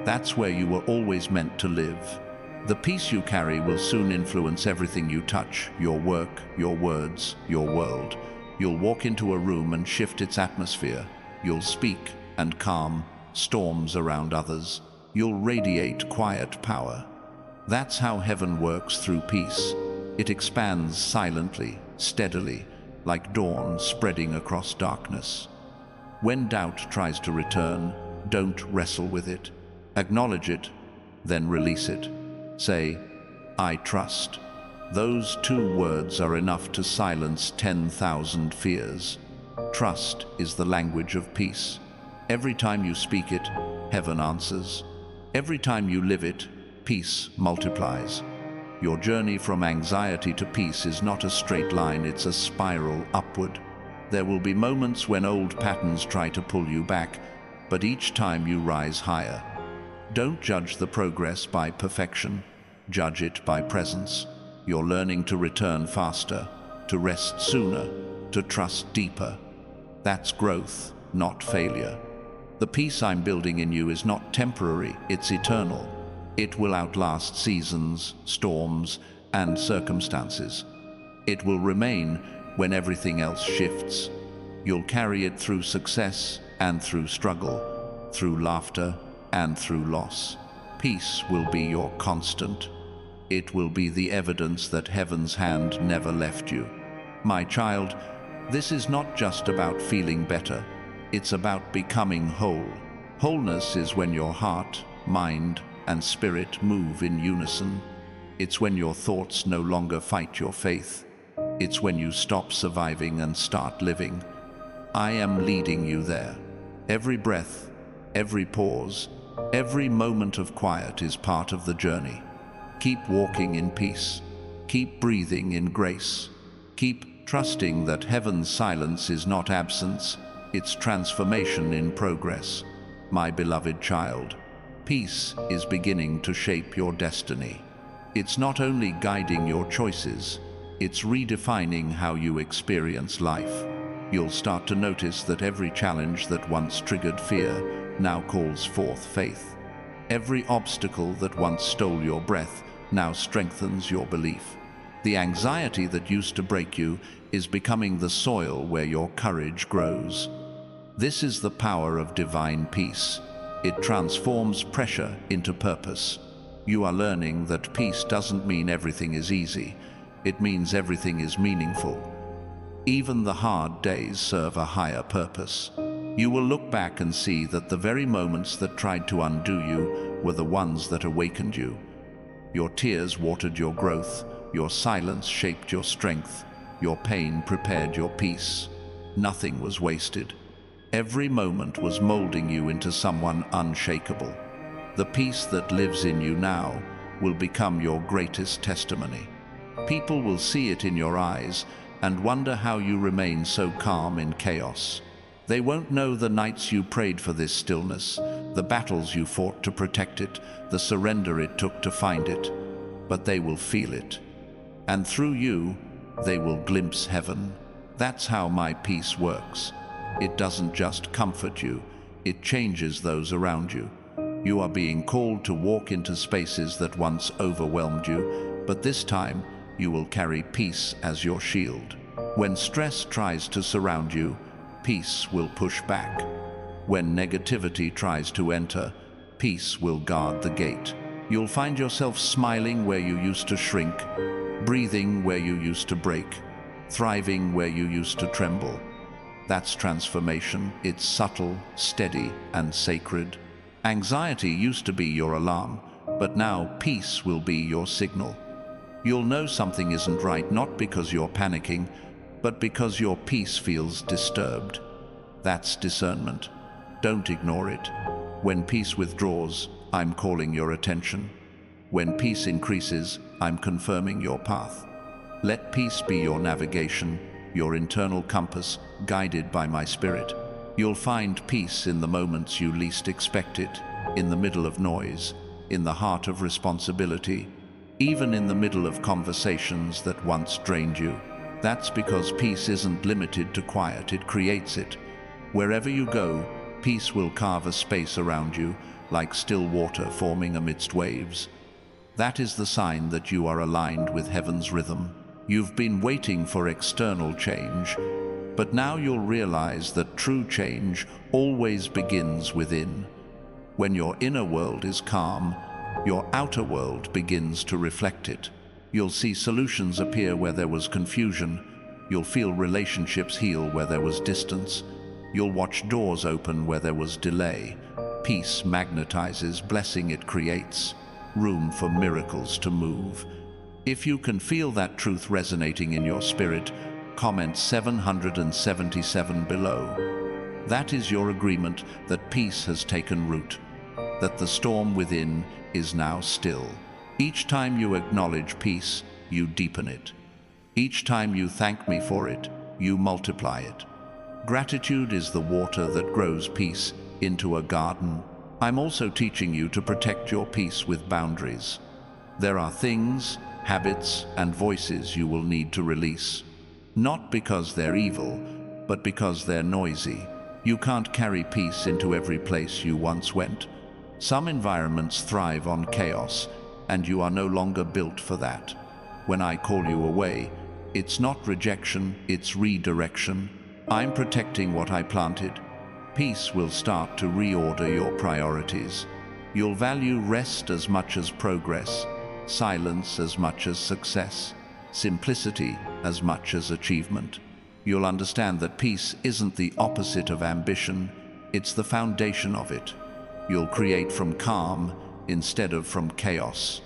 That's where you were always meant to live. The peace you carry will soon influence everything you touch, your work, your words, your world. You'll walk into a room and shift its atmosphere. You'll speak and calm storms around others. You'll radiate quiet power. That's how heaven works through peace. It expands silently, steadily, like dawn spreading across darkness. When doubt tries to return, don't wrestle with it. Acknowledge it, then release it. Say, I trust. Those two words are enough to silence 10,000 fears. Trust is the language of peace. Every time you speak it, heaven answers. Every time you live it, peace multiplies. Your journey from anxiety to peace is not a straight line, it's a spiral upward. There will be moments when old patterns try to pull you back, but each time you rise higher. Don't judge the progress by perfection, judge it by presence. You're learning to return faster, to rest sooner, to trust deeper. That's growth, not failure. The peace I'm building in you is not temporary, it's eternal. It will outlast seasons, storms, and circumstances. It will remain when everything else shifts. You'll carry it through success and through struggle, through laughter and through loss. Peace will be your constant. It will be the evidence that heaven's hand never left you. My child, this is not just about feeling better. It's about becoming whole. Wholeness is when your heart, mind, and spirit move in unison. It's when your thoughts no longer fight your faith. It's when you stop surviving and start living. I am leading you there. Every breath, every pause, every moment of quiet is part of the journey. Keep walking in peace. Keep breathing in grace. Keep trusting that heaven's silence is not absence, it's transformation in progress. My beloved child, peace is beginning to shape your destiny. It's not only guiding your choices, it's redefining how you experience life. You'll start to notice that every challenge that once triggered fear now calls forth faith. Every obstacle that once stole your breath now strengthens your belief. The anxiety that used to break you is becoming the soil where your courage grows. This is the power of divine peace. It transforms pressure into purpose. You are learning that peace doesn't mean everything is easy. It means everything is meaningful. Even the hard days serve a higher purpose. You will look back and see that the very moments that tried to undo you were the ones that awakened you. Your tears watered your growth, your silence shaped your strength, your pain prepared your peace. Nothing was wasted. Every moment was molding you into someone unshakable. The peace that lives in you now will become your greatest testimony. People will see it in your eyes and wonder how you remain so calm in chaos. They won't know the nights you prayed for this stillness, the battles you fought to protect it, the surrender it took to find it, but they will feel it. And through you, they will glimpse heaven. That's how my peace works. It doesn't just comfort you, it changes those around you. You are being called to walk into spaces that once overwhelmed you, but this time you will carry peace as your shield. When stress tries to surround you, peace will push back. When negativity tries to enter, peace will guard the gate. You'll find yourself smiling where you used to shrink, breathing where you used to break, thriving where you used to tremble. That's transformation. It's subtle, steady, and sacred. Anxiety used to be your alarm, but now peace will be your signal. You'll know something isn't right not because you're panicking, but because your peace feels disturbed. That's discernment. Don't ignore it. When peace withdraws, I'm calling your attention. When peace increases, I'm confirming your path. Let peace be your navigation, your internal compass, guided by my spirit. You'll find peace in the moments you least expect it, in the middle of noise, in the heart of responsibility, even in the middle of conversations that once drained you. That's because peace isn't limited to quiet, it creates it. Wherever you go, peace will carve a space around you, like still water forming amidst waves. That is the sign that you are aligned with heaven's rhythm. You've been waiting for external change, but now you'll realize that true change always begins within. When your inner world is calm, your outer world begins to reflect it. You'll see solutions appear where there was confusion. You'll feel relationships heal where there was distance. You'll watch doors open where there was delay. Peace magnetizes blessing, it creates room for miracles to move. If you can feel that truth resonating in your spirit, comment 777 below. That is your agreement that peace has taken root, that the storm within is now still. Each time you acknowledge peace, you deepen it. Each time you thank me for it, you multiply it. Gratitude is the water that grows peace into a garden. I'm also teaching you to protect your peace with boundaries. There are things, habits, and voices you will need to release. Not because they're evil, but because they're noisy. You can't carry peace into every place you once went. Some environments thrive on chaos, and you are no longer built for that. When I call you away, it's not rejection, it's redirection. I'm protecting what I planted. Peace will start to reorder your priorities. You'll value rest as much as progress, silence as much as success, simplicity as much as achievement. You'll understand that peace isn't the opposite of ambition, it's the foundation of it. You'll create from calm instead of from chaos.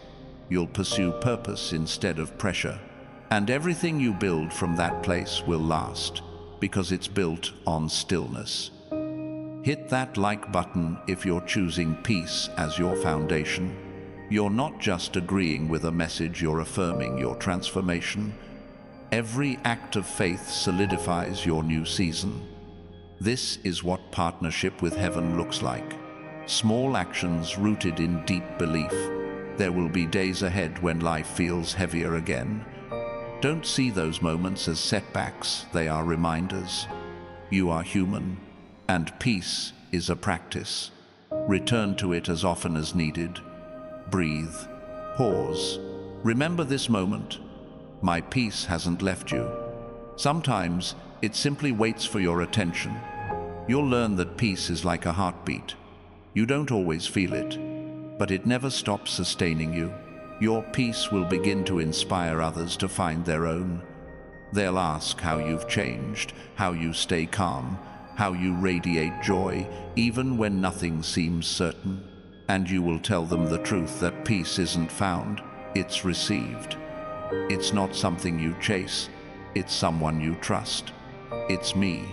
You'll pursue purpose instead of pressure. And everything you build from that place will last, because it's built on stillness. Hit that like button if you're choosing peace as your foundation. You're not just agreeing with a message, you're affirming your transformation. Every act of faith solidifies your new season. This is what partnership with heaven looks like. Small actions rooted in deep belief. There will be days ahead when life feels heavier again. Don't see those moments as setbacks, they are reminders. You are human, and peace is a practice. Return to it as often as needed. Breathe. Pause. Remember this moment. My peace hasn't left you. Sometimes it simply waits for your attention. You'll learn that peace is like a heartbeat. You don't always feel it, but it never stops sustaining you. Your peace will begin to inspire others to find their own. They'll ask how you've changed, how you stay calm, how you radiate joy, even when nothing seems certain. And you will tell them the truth that peace isn't found, it's received. It's not something you chase, it's someone you trust. It's me.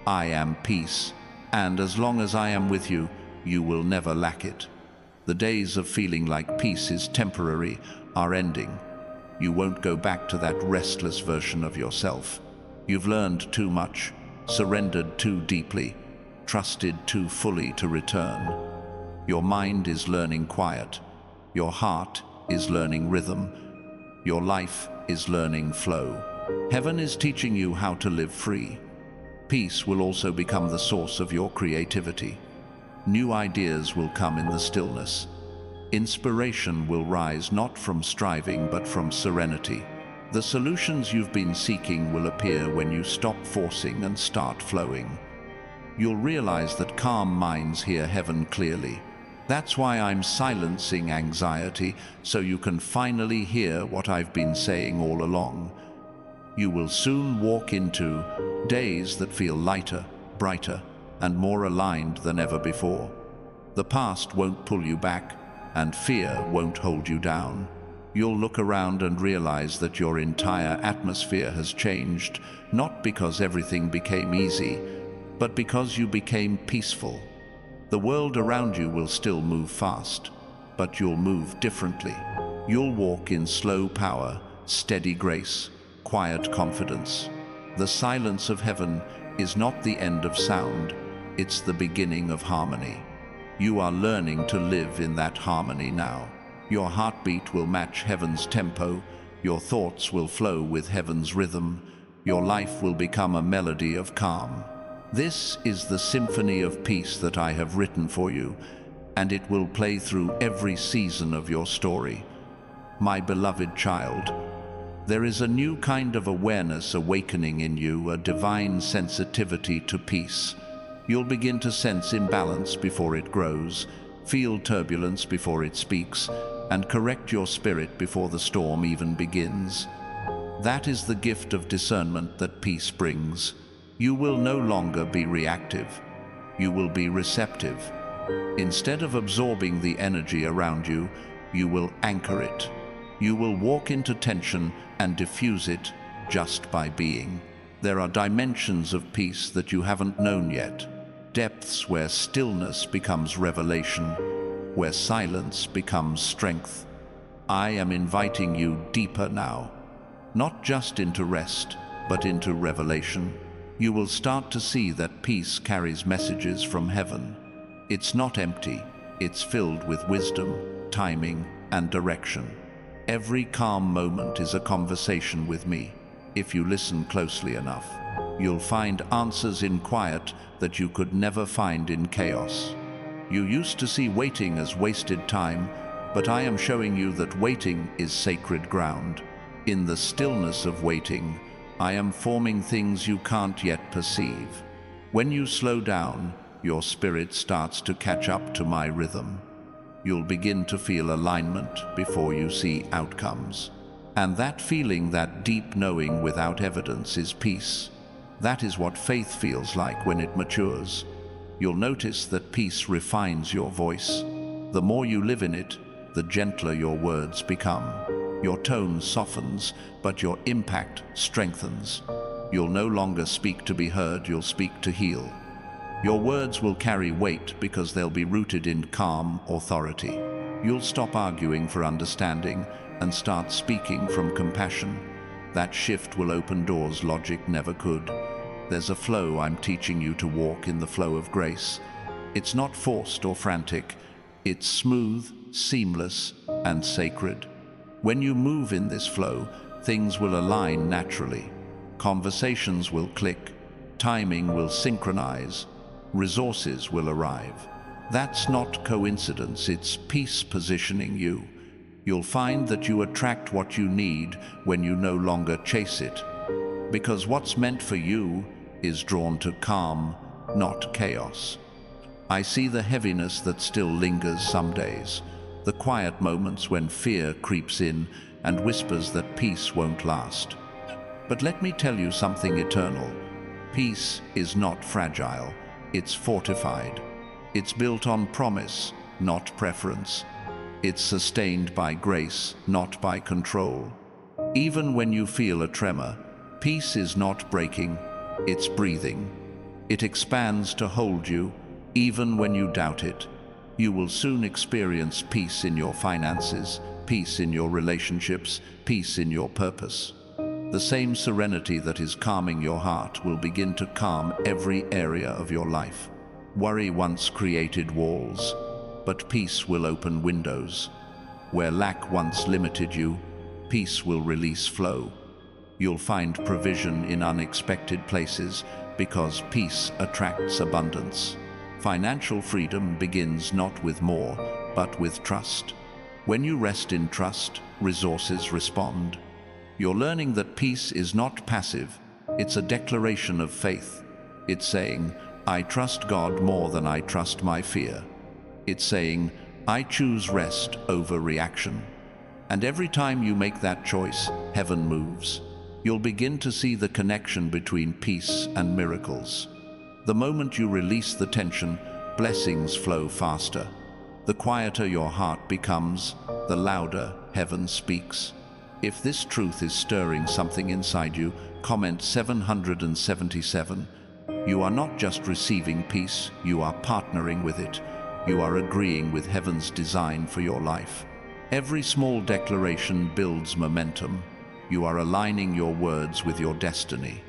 I am peace, and as long as I am with you, you will never lack it. The days of feeling like peace is temporary are ending. You won't go back to that restless version of yourself. You've learned too much, surrendered too deeply, trusted too fully to return. Your mind is learning quiet. Your heart is learning rhythm. Your life is learning flow. Heaven is teaching you how to live free. Peace will also become the source of your creativity. New ideas will come in the stillness. Inspiration will rise not from striving but from serenity. The solutions you've been seeking will appear when you stop forcing and start flowing. You'll realize that calm minds hear heaven clearly. That's why I'm silencing anxiety, so you can finally hear what I've been saying all along. You will soon walk into days that feel lighter, brighter, and more aligned than ever before. The past won't pull you back, and fear won't hold you down. You'll look around and realize that your entire atmosphere has changed, not because everything became easy, but because you became peaceful. The world around you will still move fast, but you'll move differently. You'll walk in slow power, steady grace, quiet confidence. The silence of heaven is not the end of sound, it's the beginning of harmony. You are learning to live in that harmony now. Your heartbeat will match heaven's tempo, your thoughts will flow with heaven's rhythm, your life will become a melody of calm. This is the symphony of peace that I have written for you, and it will play through every season of your story. My beloved child, there is a new kind of awareness awakening in you, a divine sensitivity to peace. You'll begin to sense imbalance before it grows, feel turbulence before it speaks, and correct your spirit before the storm even begins. That is the gift of discernment that peace brings. You will no longer be reactive. You will be receptive. Instead of absorbing the energy around you, you will anchor it. You will walk into tension and diffuse it just by being. There are dimensions of peace that you haven't known yet. Depths where stillness becomes revelation, where silence becomes strength. I am inviting you deeper now, not just into rest, but into revelation. You will start to see that peace carries messages from heaven. It's not empty, it's filled with wisdom, timing, and direction. Every calm moment is a conversation with me. If you listen closely enough, you'll find answers in quiet that you could never find in chaos. You used to see waiting as wasted time, but I am showing you that waiting is sacred ground. In the stillness of waiting, I am forming things you can't yet perceive. When you slow down, your spirit starts to catch up to my rhythm. You'll begin to feel alignment before you see outcomes. And that feeling, that deep knowing without evidence, is peace. That is what faith feels like when it matures. You'll notice that peace refines your voice. The more you live in it, the gentler your words become. Your tone softens, but your impact strengthens. You'll no longer speak to be heard, you'll speak to heal. Your words will carry weight because they'll be rooted in calm authority. You'll stop arguing for understanding and start speaking from compassion. That shift will open doors logic never could. There's a flow I'm teaching you to walk in, the flow of grace. It's not forced or frantic. It's smooth, seamless, and sacred. When you move in this flow, things will align naturally. Conversations will click, timing will synchronize, resources will arrive. That's not coincidence, it's peace positioning you. You'll find that you attract what you need when you no longer chase it. Because what's meant for you is drawn to calm, not chaos. I see the heaviness that still lingers some days, the quiet moments when fear creeps in and whispers that peace won't last. But let me tell you something eternal. Peace is not fragile, it's fortified. It's built on promise, not preference. It's sustained by grace, not by control. Even when you feel a tremor, peace is not breaking, it's breathing. It expands to hold you, even when you doubt it. You will soon experience peace in your finances, peace in your relationships, peace in your purpose. The same serenity that is calming your heart will begin to calm every area of your life. Worry once created walls, but peace will open windows. Where lack once limited you, peace will release flow. You'll find provision in unexpected places because peace attracts abundance. Financial freedom begins not with more, but with trust. When you rest in trust, resources respond. You're learning that peace is not passive, it's a declaration of faith. It's saying, I trust God more than I trust my fear. It's saying, I choose rest over reaction. And every time you make that choice, heaven moves. You'll begin to see the connection between peace and miracles. The moment you release the tension, blessings flow faster. The quieter your heart becomes, the louder heaven speaks. If this truth is stirring something inside you, comment 777. You are not just receiving peace, you are partnering with it. You are agreeing with heaven's design for your life. Every small declaration builds momentum. You are aligning your words with your destiny.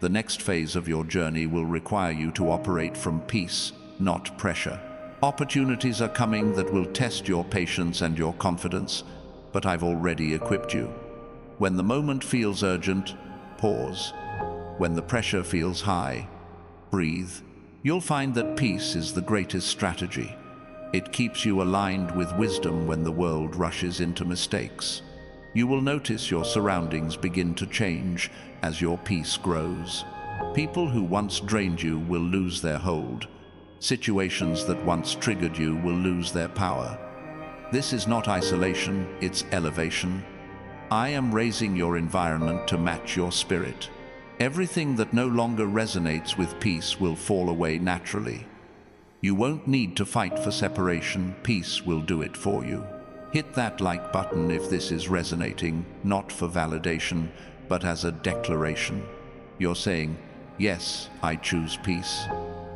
The next phase of your journey will require you to operate from peace, not pressure. Opportunities are coming that will test your patience and your confidence, but I've already equipped you. When the moment feels urgent, pause. When the pressure feels high, breathe. You'll find that peace is the greatest strategy. It keeps you aligned with wisdom when the world rushes into mistakes. You will notice your surroundings begin to change as your peace grows. People who once drained you will lose their hold. Situations that once triggered you will lose their power. This is not isolation, it's elevation. I am raising your environment to match your spirit. Everything that no longer resonates with peace will fall away naturally. You won't need to fight for separation, peace will do it for you. Hit that like button if this is resonating, not for validation, but as a declaration. You're saying, yes, I choose peace.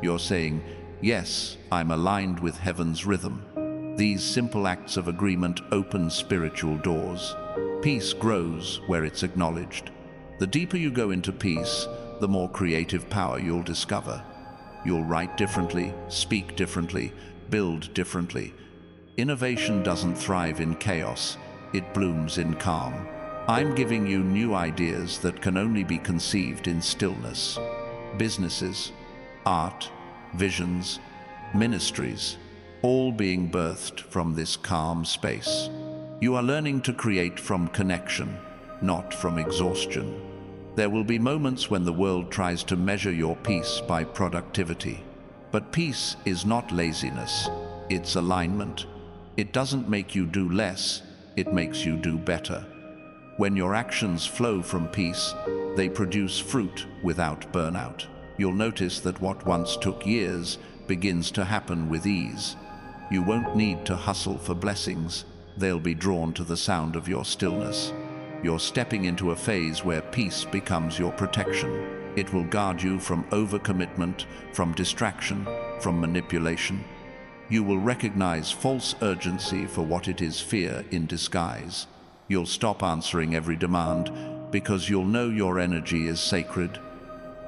You're saying, yes, I'm aligned with heaven's rhythm. These simple acts of agreement open spiritual doors. Peace grows where it's acknowledged. The deeper you go into peace, the more creative power you'll discover. You'll write differently, speak differently, build differently. Innovation doesn't thrive in chaos, it blooms in calm. I'm giving you new ideas that can only be conceived in stillness. Businesses, art, visions, ministries, all being birthed from this calm space. You are learning to create from connection, not from exhaustion. There will be moments when the world tries to measure your peace by productivity. But peace is not laziness, it's alignment. It doesn't make you do less, it makes you do better. When your actions flow from peace, they produce fruit without burnout. You'll notice that what once took years begins to happen with ease. You won't need to hustle for blessings, they'll be drawn to the sound of your stillness. You're stepping into a phase where peace becomes your protection. It will guard you from overcommitment, from distraction, from manipulation. You will recognize false urgency for what it is, fear in disguise. You'll stop answering every demand because you'll know your energy is sacred.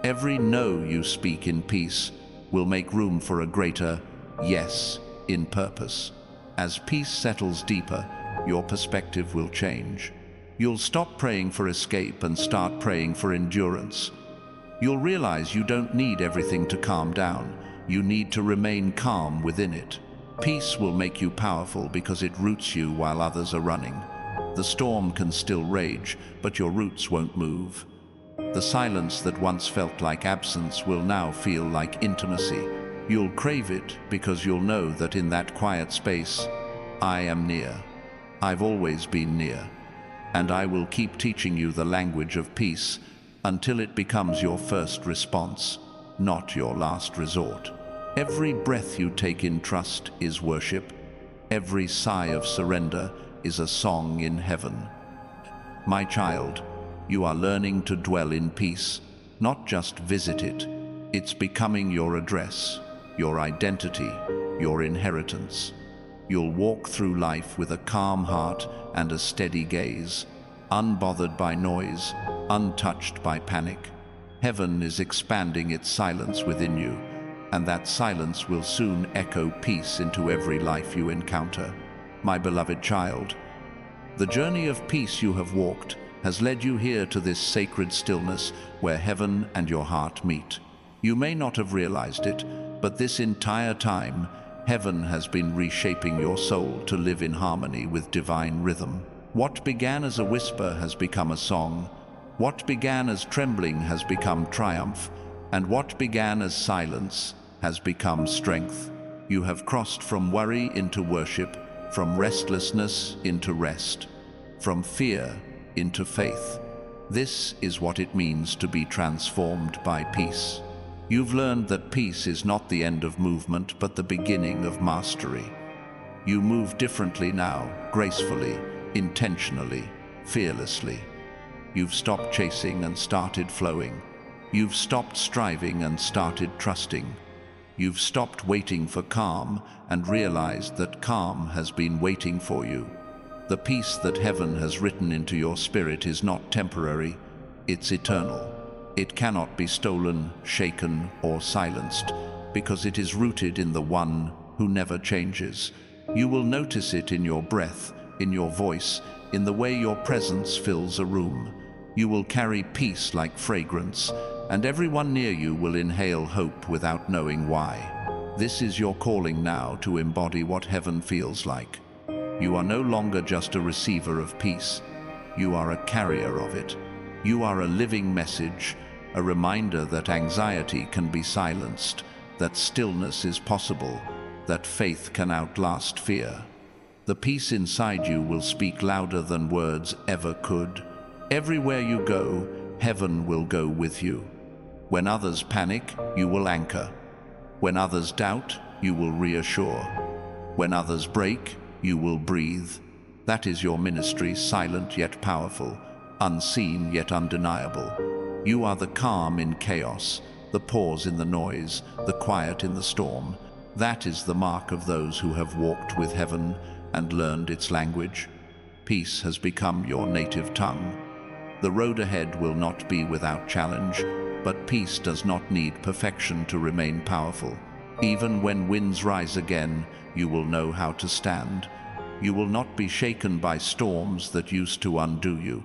Every no you speak in peace will make room for a greater yes in purpose. As peace settles deeper, your perspective will change. You'll stop praying for escape and start praying for endurance. You'll realize you don't need everything to calm down. You need to remain calm within it. Peace will make you powerful because it roots you while others are running. The storm can still rage, but your roots won't move. The silence that once felt like absence will now feel like intimacy. You'll crave it because you'll know that in that quiet space, I am near. I've always been near. And I will keep teaching you the language of peace until it becomes your first response, not your last resort. Every breath you take in trust is worship. Every sigh of surrender is a song in heaven. My child, you are learning to dwell in peace, not just visit it. It's becoming your address, your identity, your inheritance. You'll walk through life with a calm heart and a steady gaze, unbothered by noise, untouched by panic. Heaven is expanding its silence within you, and that silence will soon echo peace into every life you encounter. My beloved child, the journey of peace you have walked has led you here to this sacred stillness where heaven and your heart meet. You may not have realized it, but this entire time, heaven has been reshaping your soul to live in harmony with divine rhythm. What began as a whisper has become a song. What began as trembling has become triumph, and what began as silence has become strength. You have crossed from worry into worship, from restlessness into rest, from fear into faith. This is what it means to be transformed by peace. You've learned that peace is not the end of movement, but the beginning of mastery. You move differently now, gracefully, intentionally, fearlessly. You've stopped chasing and started flowing. You've stopped striving and started trusting. You've stopped waiting for calm and realized that calm has been waiting for you. The peace that heaven has written into your spirit is not temporary, it's eternal. It cannot be stolen, shaken, or silenced, because it is rooted in the one who never changes. You will notice it in your breath, in your voice, in the way your presence fills a room. You will carry peace like fragrance, and everyone near you will inhale hope without knowing why. This is your calling now to embody what heaven feels like. You are no longer just a receiver of peace. You are a carrier of it. You are a living message, a reminder that anxiety can be silenced, that stillness is possible, that faith can outlast fear. The peace inside you will speak louder than words ever could. Everywhere you go, heaven will go with you. When others panic, you will anchor. When others doubt, you will reassure. When others break, you will breathe. That is your ministry, silent yet powerful, unseen yet undeniable. You are the calm in chaos, the pause in the noise, the quiet in the storm. That is the mark of those who have walked with heaven and learned its language. Peace has become your native tongue. The road ahead will not be without challenge, but peace does not need perfection to remain powerful. Even when winds rise again, you will know how to stand. You will not be shaken by storms that used to undo you.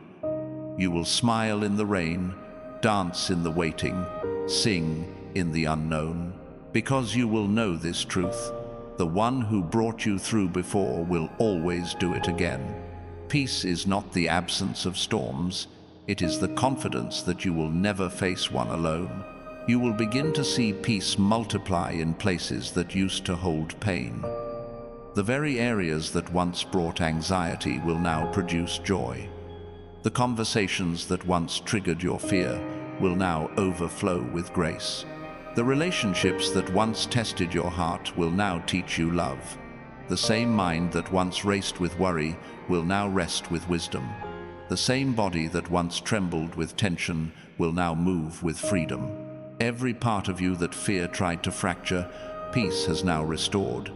You will smile in the rain, dance in the waiting, sing in the unknown, because you will know this truth. The one who brought you through before will always do it again. Peace is not the absence of storms. It is the confidence that you will never face one alone. You will begin to see peace multiply in places that used to hold pain. The very areas that once brought anxiety will now produce joy. The conversations that once triggered your fear will now overflow with grace. The relationships that once tested your heart will now teach you love. The same mind that once raced with worry will now rest with wisdom. The same body that once trembled with tension will now move with freedom. Every part of you that fear tried to fracture, peace has now restored.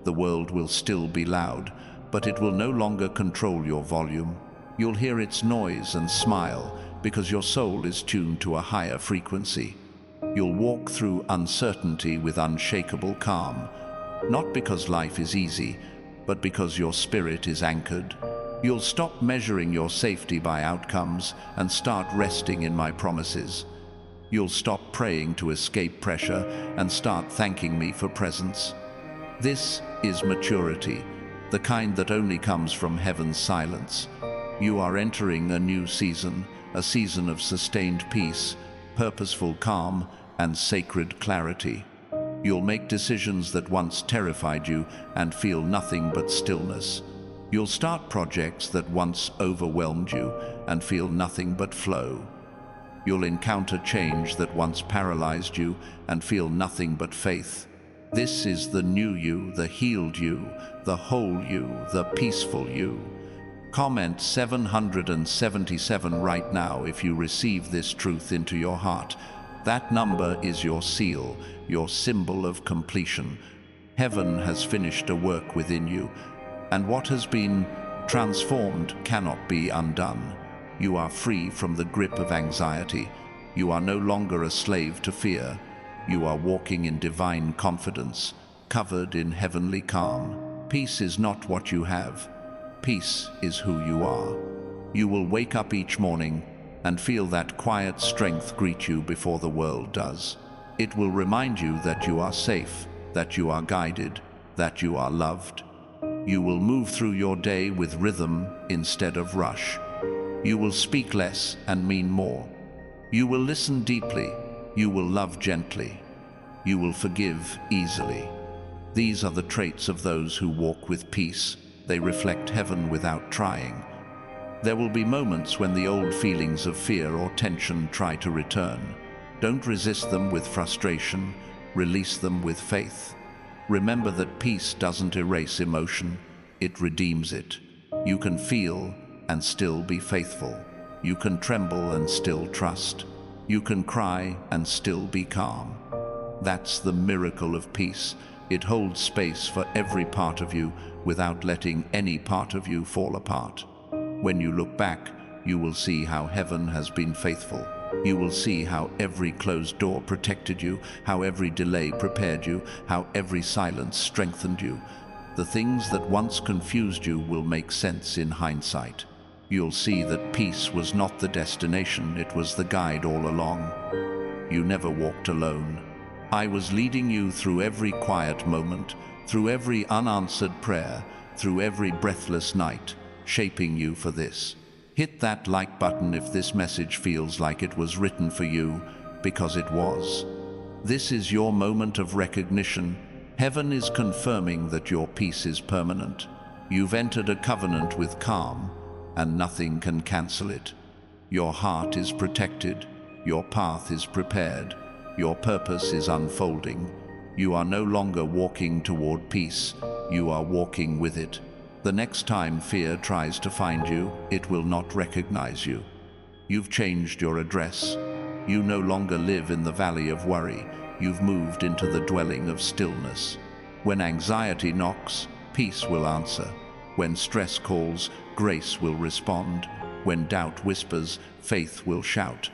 The world will still be loud, but it will no longer control your volume. You'll hear its noise and smile because your soul is tuned to a higher frequency. You'll walk through uncertainty with unshakable calm, not because life is easy, but because your spirit is anchored. You'll stop measuring your safety by outcomes and start resting in my promises. You'll stop praying to escape pressure and start thanking me for presence. This is maturity, the kind that only comes from heaven's silence. You are entering a new season, a season of sustained peace, purposeful calm, and sacred clarity. You'll make decisions that once terrified you and feel nothing but stillness. You'll start projects that once overwhelmed you and feel nothing but flow. You'll encounter change that once paralyzed you and feel nothing but faith. This is the new you, the healed you, the whole you, the peaceful you. Comment 777 right now if you receive this truth into your heart. That number is your seal, your symbol of completion. Heaven has finished a work within you, and what has been transformed cannot be undone. You are free from the grip of anxiety. You are no longer a slave to fear. You are walking in divine confidence, covered in heavenly calm. Peace is not what you have. Peace is who you are. You will wake up each morning and feel that quiet strength greet you before the world does. It will remind you that you are safe, that you are guided, that you are loved. You will move through your day with rhythm instead of rush. You will speak less and mean more. You will listen deeply. You will love gently. You will forgive easily. These are the traits of those who walk with peace. They reflect heaven without trying. There will be moments when the old feelings of fear or tension try to return. Don't resist them with frustration. Release them with faith. Remember that peace doesn't erase emotion. It redeems it. You can feel and still be faithful. You can tremble and still trust. You can cry and still be calm. That's the miracle of peace. It holds space for every part of you without letting any part of you fall apart. When you look back, you will see how heaven has been faithful. You will see how every closed door protected you, how every delay prepared you, how every silence strengthened you. The things that once confused you will make sense in hindsight. You'll see that peace was not the destination, it was the guide all along. You never walked alone. I was leading you through every quiet moment, through every unanswered prayer, through every breathless night, shaping you for this. Hit that like button if this message feels like it was written for you, because it was. This is your moment of recognition. Heaven is confirming that your peace is permanent. You've entered a covenant with calm, and nothing can cancel it. Your heart is protected. Your path is prepared. Your purpose is unfolding. You are no longer walking toward peace. You are walking with it. The next time fear tries to find you, it will not recognize you. You've changed your address. You no longer live in the valley of worry. You've moved into the dwelling of stillness. When anxiety knocks, peace will answer. When stress calls, grace will respond. When doubt whispers, faith will shout.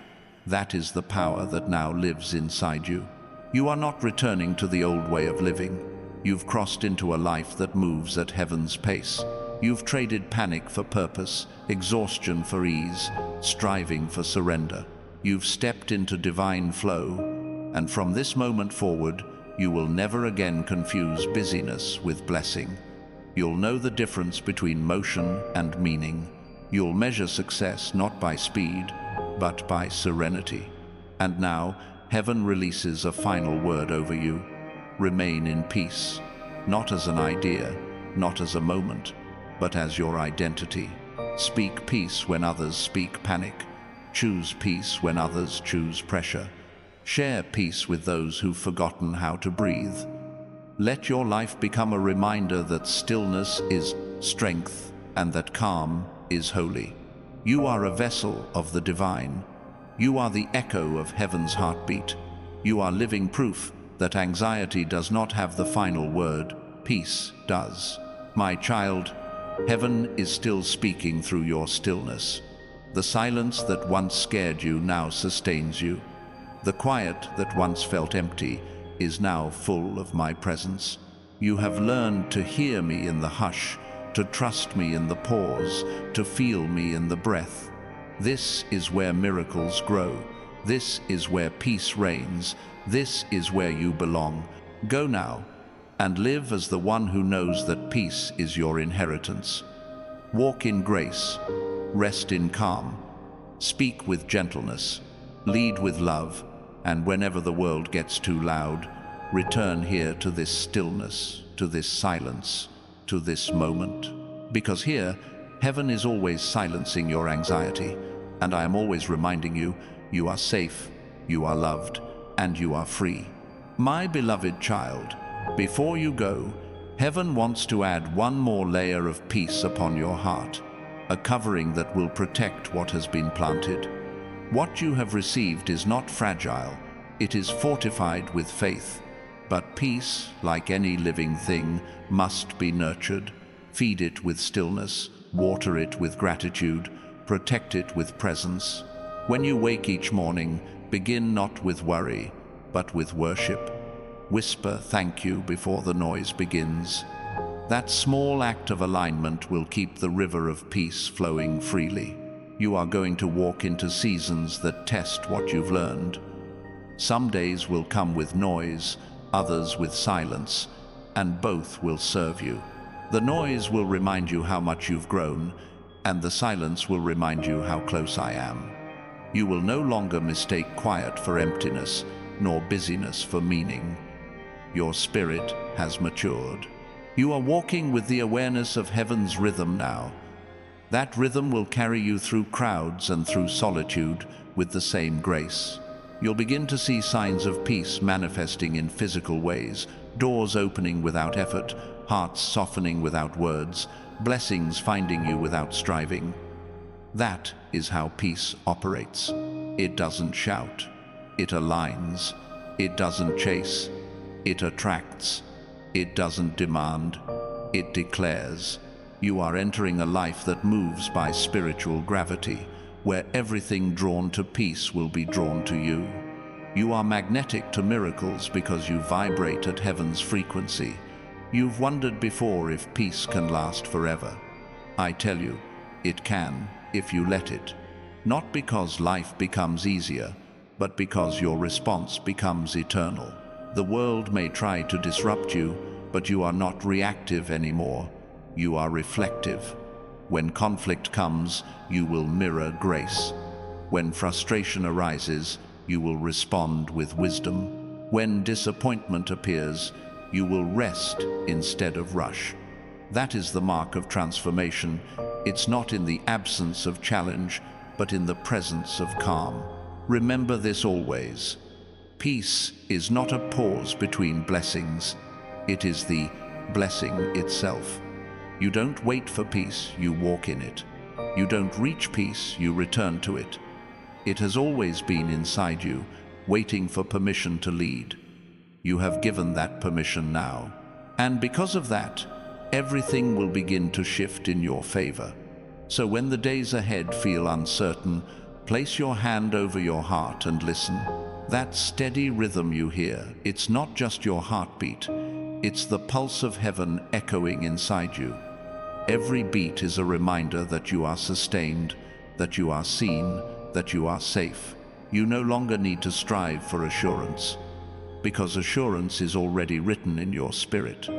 That is the power that now lives inside you. You are not returning to the old way of living. You've crossed into a life that moves at heaven's pace. You've traded panic for purpose, exhaustion for ease, striving for surrender. You've stepped into divine flow, and from this moment forward, you will never again confuse busyness with blessing. You'll know the difference between motion and meaning. You'll measure success not by speed, but by serenity. And now, heaven releases a final word over you. Remain in peace, not as an idea, not as a moment, but as your identity. Speak peace when others speak panic. Choose peace when others choose pressure. Share peace with those who've forgotten how to breathe. Let your life become a reminder that stillness is strength and that calm is holy. You are a vessel of the divine. You are the echo of heaven's heartbeat. You are living proof that anxiety does not have the final word, peace does. My child, heaven is still speaking through your stillness. The silence that once scared you now sustains you. The quiet that once felt empty is now full of my presence. You have learned to hear me in the hush, to trust me in the pause, to feel me in the breath. This is where miracles grow. This is where peace reigns. This is where you belong. Go now and live as the one who knows that peace is your inheritance. Walk in grace, rest in calm, speak with gentleness, lead with love, and whenever the world gets too loud, return here to this stillness, to this silence, to this moment. Because here, heaven is always silencing your anxiety, and I am always reminding you, you are safe, you are loved, and you are free. My beloved child, before you go, heaven wants to add one more layer of peace upon your heart, a covering that will protect what has been planted. What you have received is not fragile, it is fortified with faith. But peace, like any living thing, must be nurtured. Feed it with stillness, water it with gratitude, protect it with presence. When you wake each morning, begin not with worry, but with worship. Whisper thank you before the noise begins. That small act of alignment will keep the river of peace flowing freely. You are going to walk into seasons that test what you've learned. Some days will come with noise, others with silence, and both will serve you. The noise will remind you how much you've grown, and the silence will remind you how close I am. You will no longer mistake quiet for emptiness, nor busyness for meaning. Your spirit has matured. You are walking with the awareness of heaven's rhythm now. That rhythm will carry you through crowds and through solitude with the same grace. You'll begin to see signs of peace manifesting in physical ways, doors opening without effort, hearts softening without words, blessings finding you without striving. That is how peace operates. It doesn't shout. It aligns. It doesn't chase. It attracts. It doesn't demand. It declares. You are entering a life that moves by spiritual gravity, where everything drawn to peace will be drawn to you. You are magnetic to miracles because you vibrate at heaven's frequency. You've wondered before if peace can last forever. I tell you, it can, if you let it. Not because life becomes easier, but because your response becomes eternal. The world may try to disrupt you, but you are not reactive anymore. You are reflective. When conflict comes, you will mirror grace. When frustration arises, you will respond with wisdom. When disappointment appears, you will rest instead of rush. That is the mark of transformation. It's not in the absence of challenge, but in the presence of calm. Remember this always. Peace is not a pause between blessings. It is the blessing itself. You don't wait for peace, you walk in it. You don't reach peace, you return to it. It has always been inside you, waiting for permission to lead. You have given that permission now. And because of that, everything will begin to shift in your favor. So when the days ahead feel uncertain, place your hand over your heart and listen. That steady rhythm you hear, it's not just your heartbeat. It's the pulse of heaven echoing inside you. Every beat is a reminder that you are sustained, that you are seen, that you are safe. You no longer need to strive for assurance, because assurance is already written in your spirit.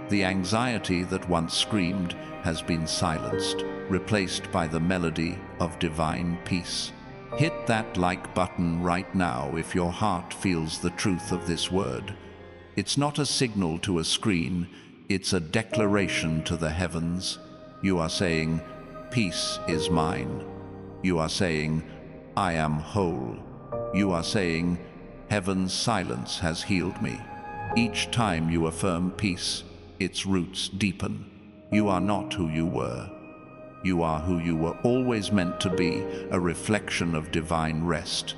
The anxiety that once screamed has been silenced, replaced by the melody of divine peace. Hit that like button right now if your heart feels the truth of this word. It's not a signal to a screen, it's a declaration to the heavens. You are saying, peace is mine. You are saying, I am whole. You are saying, heaven's silence has healed me. Each time you affirm peace, its roots deepen. You are not who you were. You are who you were always meant to be, a reflection of divine rest.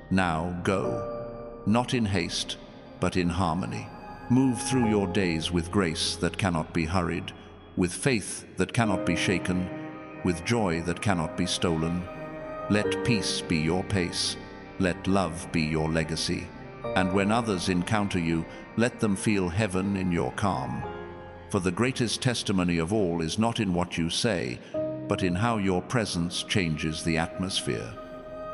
Now go, not in haste, but in harmony. Move through your days with grace that cannot be hurried, with faith that cannot be shaken, with joy that cannot be stolen. Let peace be your pace. Let love be your legacy. And when others encounter you, let them feel heaven in your calm. For the greatest testimony of all is not in what you say, but in how your presence changes the atmosphere.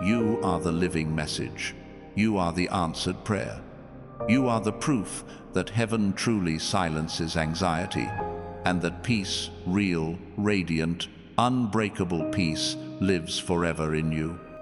You are the living message. You are the answered prayer. You are the proof that heaven truly silences anxiety, and that peace, real, radiant, unbreakable peace, lives forever in you.